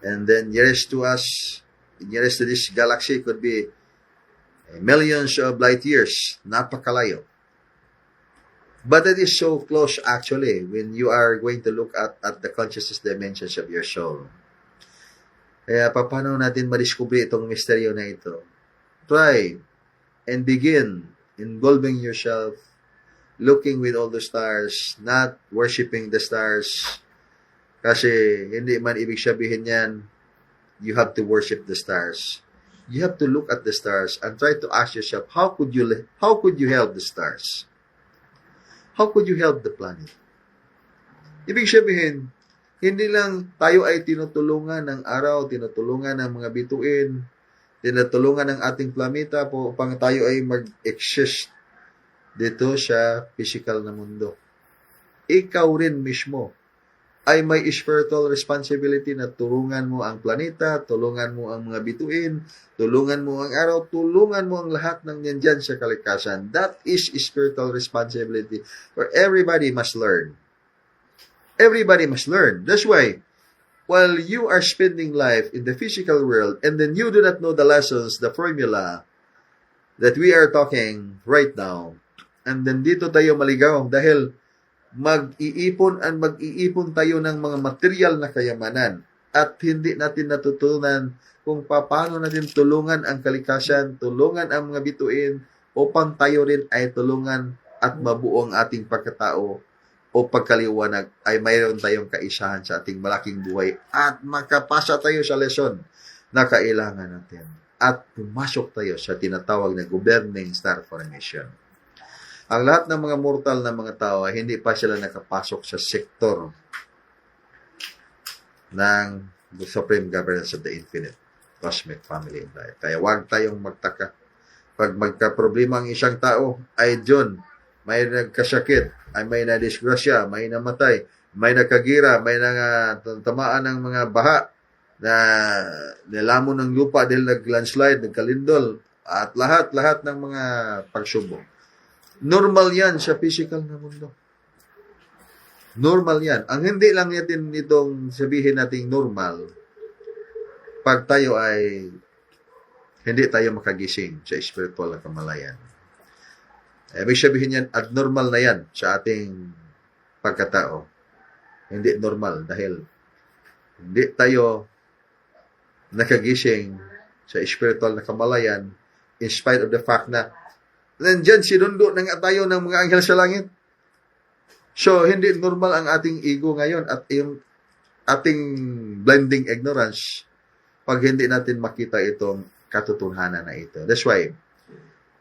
And then nearest to us, nearest to this galaxy could be millions of light years. Napakalayo. But it is so close actually when you are going to look at the consciousness dimensions of your soul. Kaya paano natin madiskubre itong misteryo na ito? Try and begin involving yourself, looking with all the stars, not worshiping the stars. Kasi hindi man ibig sabihin yan, you have to worship the stars. You have to look at the stars and try to ask yourself, how could you help the stars? How could you help the planet? Ibig sabihin, hindi lang tayo ay tinutulungan ng araw, tinutulungan ng mga bituin, tinutulungan ng ating planeta po upang tayo ay mag-exist dito sa physical na mundo. Ikaw rin mismo ay may spiritual responsibility na tulungan mo ang planeta, tulungan mo ang mga bituin, tulungan mo ang araw, tulungan mo ang lahat ng nandyan sa kalikasan. That is spiritual responsibility where everybody must learn. Everybody must learn. That's why, while you are spending life in the physical world and then you do not know the lessons, the formula that we are talking right now, and then dito tayo maligaw dahil mag-iipon tayo ng mga material na kayamanan at hindi natin natutunan kung paano natin tulungan ang kalikasan, tulungan ang mga bituin upang tayo rin ay tulungan at mabuo ang ating pagkatao o pagkaliwanag ay mayroon tayong kaisahan sa ating malaking buhay at makapasa tayo sa lesson na kailangan natin at pumasok tayo sa tinatawag na governing star formation. Ang lahat ng mga mortal na mga tao ay hindi pa sila nakapasok sa sektor ng the Supreme Governance of the Infinite Cosmic Family of Life. Kaya huwag tayong magtaka. Pag magka-problema ang isang tao, ay John, may nagkasakit, ay may nadisgrasya, may namatay, may nakagira, may tamaan ng mga baha na nilamon ng lupa dahil nag-landslide, nagkalindol, at lahat ng mga pagsubok. Normal yan sa physical na mundo. Normal yan. Ang hindi lang natin itong sabihin nating normal, pag tayo ay hindi tayo makagising sa spiritual na kamalayan. Ibig sabihin yan, abnormal na yan sa ating pagkatao. Hindi normal dahil hindi tayo nakagising sa spiritual na kamalayan in spite of the fact na nandyan sinundo ng tayo ng mga anghel sa langit. So, hindi normal ang ating ego ngayon at yung ating blinding ignorance pag hindi natin makita itong katotohanan na ito. That's why,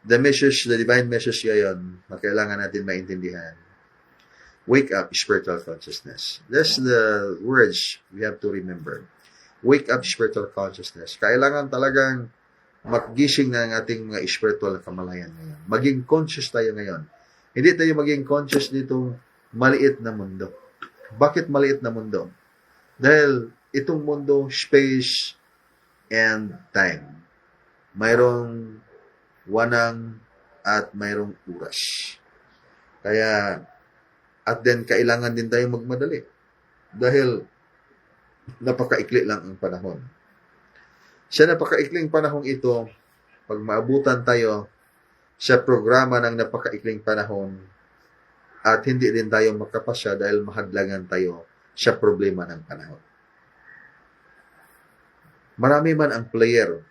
the divine message ngayon, kailangan natin maintindihan. Wake up, spiritual consciousness. That's the words we have to remember. Wake up, spiritual consciousness. Kailangan talagang magising na ang ating mga spiritual na kamalayan ngayon. Maging conscious tayo ngayon. Hindi tayo maging conscious nitong maliit na mundo. Bakit maliit na mundo? Dahil itong mundo, space and time. Mayroong wanang at mayroong oras. Kaya, at then, kailangan din tayo magmadali. Dahil, napakaikli lang ang panahon. Sa napakaikling panahong ito, pag maabutan tayo sa programa ng napakaikling panahon at hindi din tayo makapasya dahil mahadlangan tayo sa problema ng panahon. Marami man ang player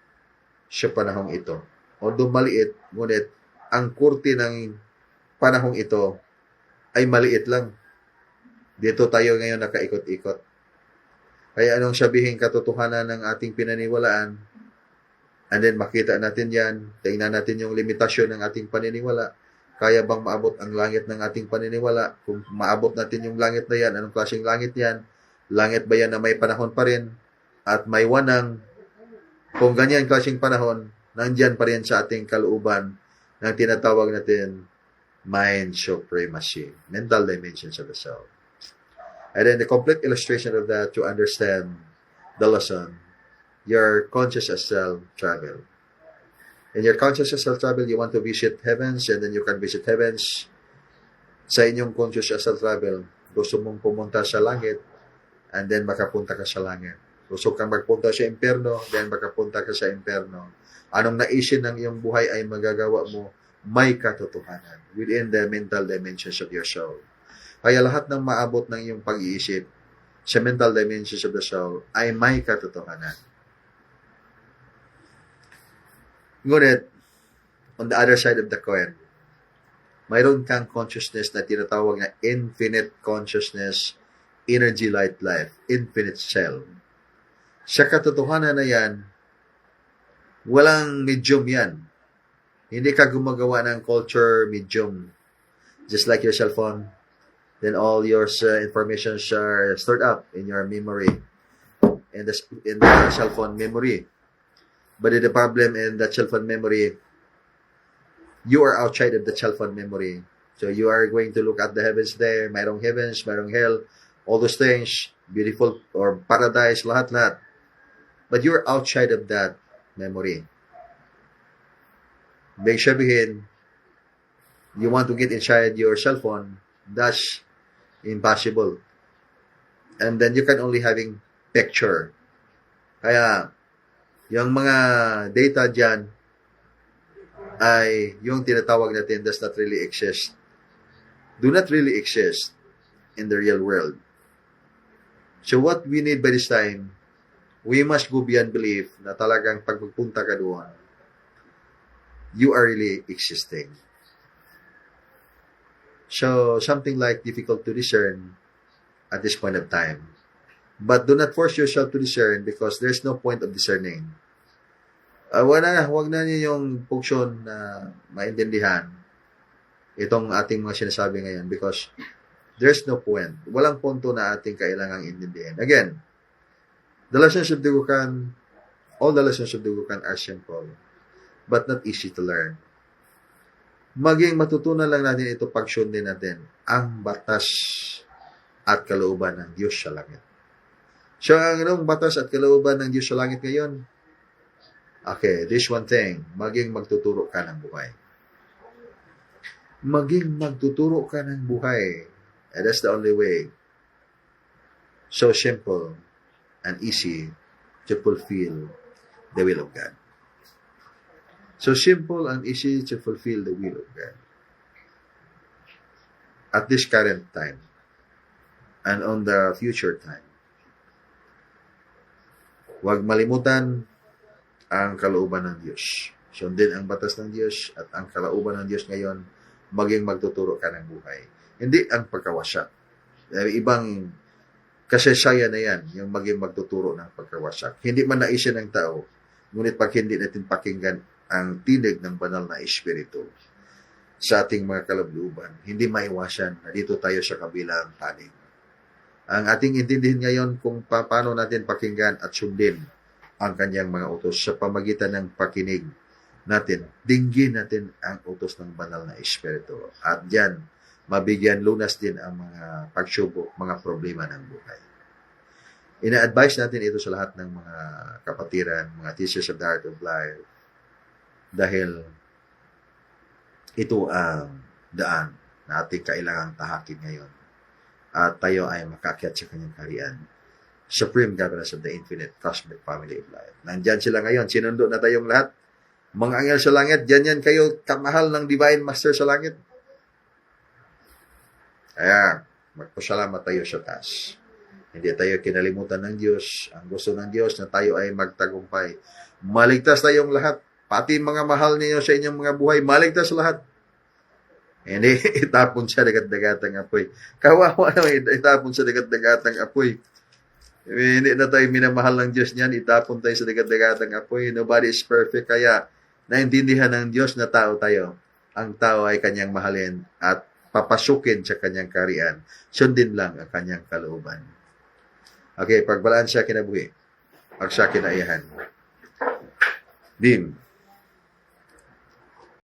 sa panahong ito. Although maliit, ngunit ang kurti ng panahong ito ay maliit lang. Dito tayo ngayon nakaikot-ikot. Kaya anong sabihin katotohanan ng ating pinaniwalaan, and then makita natin yan, tingnan natin yung limitasyon ng ating paniniwala, kaya bang maabot ang langit ng ating paniniwala? Kung maabot natin yung langit na yan, anong klaseng langit yan? Langit ba yan na may panahon pa rin? At may wanang, kung ganyan klaseng panahon, nandyan pa rin sa ating kalooban ng tinatawag natin mind supremacy, mental dimensions of the self. And then the complete illustration of that to understand the lesson, your conscious astral travel. In your conscious astral travel, you want to visit heavens and then you can visit heavens. Sa inyong conscious astral travel, gusto mong pumunta sa langit and then makapunta ka sa langit. Gusto kang magpunta sa impyerno, then makapunta ka sa impyerno. Anong naisin ng iyong buhay ay magagawa mo may katotohanan within the mental dimensions of your soul. Kaya lahat ng maabot ng iyong pag-iisip sa mental dimensions of the soul ay may katotohanan. Ngunit, on the other side of the coin, mayroon kang consciousness na tinatawag na infinite consciousness, energy, light, life, infinite cell. Sa katotohanan na yan, walang medium yan. Hindi ka gumagawa ng culture medium. Just like your cell phone, then all your information are stored up in your memory, in the cell phone memory. But the problem in the cell phone memory, you are outside of the cell phone memory. So you are going to look at the heavens there, mayroong heavens, mayroong hell, all those things, beautiful or paradise, lahat-lahat. But you're outside of that memory. Big sabihin, you want to get inside your cell phone, that's impossible. And then you can only having picture. Kaya, yung mga data dyan ay yung tinatawag natin does not really exist. Do not really exist in the real world. So what we need by this time, we must go beyond belief na talagang pag magpunta ka doon, you are really existing. So, something like difficult to discern at this point of time. But do not force yourself to discern because there's no point of discerning. Huwag na niyo yung function na maintindihan itong ating mga sinasabi ngayon because there's no point. Walang punto na ating kailangang intindihin. Again, the lessons of the Wukan, all the lessons of the Wukan are simple, but not easy to learn. Maging matutunan lang natin ito pag sundin natin ang batas at kalooban ng Diyos sa langit. So, anong batas at kalooban ng Diyos sa langit ngayon? Okay, this one thing, maging magtuturo ka ng buhay. Maging magtuturo ka ng buhay. And that's the only way. So simple and easy to fulfill the will of God. So simple and easy to fulfill the will of God. At this current time and on the future time. Huwag malimutan ang kalooban ng Diyos. Sundin ang batas ng Diyos at ang kalooban ng Diyos ngayon, maging magtuturo ka ng buhay. Hindi ang pagkawasak. Ibang kasaysayan na yan, yung maging magtuturo ng pagkawasak. Hindi man naisin ng tao, ngunit pag hindi natin pakinggan ang tinig ng banal na Espiritu sa ating mga kalooban, hindi maiwasan na dito tayo sa kabilang panig. Ang ating intindihin ngayon kung paano natin pakinggan at sundin ang kanyang mga utos sa pamagitan ng pakinig natin. Dinggin natin ang utos ng banal na Espiritu. At diyan, mabigyan lunas din ang mga pagsubok, mga problema ng buhay. Ina-advise natin ito sa lahat ng mga kapatiran, mga teachers of the Art of Life, dahil ito ang daan na ating kailangang tahakin ngayon. At tayo ay makakyat sa kanyang kaharian. Supreme Governance of the Infinite Cosmic Family of Life. Nandyan sila ngayon. Sinundo na tayong lahat. Mga anghel sa langit, dyan yan kayo kamahal ng Divine Master sa langit. Kaya, magpasalamat tayo sa taas. Hindi tayo kinalimutan ng Diyos. Ang gusto ng Diyos na tayo ay magtagumpay. Maligtas tayong lahat. Pati mga mahal niyo sa inyong mga buhay, maligtas lahat. Hindi itapon sa dagat-dagatang apoy. Kawawa naman itapon sa dagat-dagatang apoy. Hindi na tayo minamahal ng Diyos niyan, itapon tayo sa dagat-dagatang apoy. Nobody is perfect, kaya naintindihan ng Diyos na tao tayo. Ang tao ay kanyang mahalin at papasukin sa kanyang kaharian. Sundin lang ang kanyang kalooban. Okay, pagbalaan siya kinabuhi. Pag siya kinaiyahan. Dim.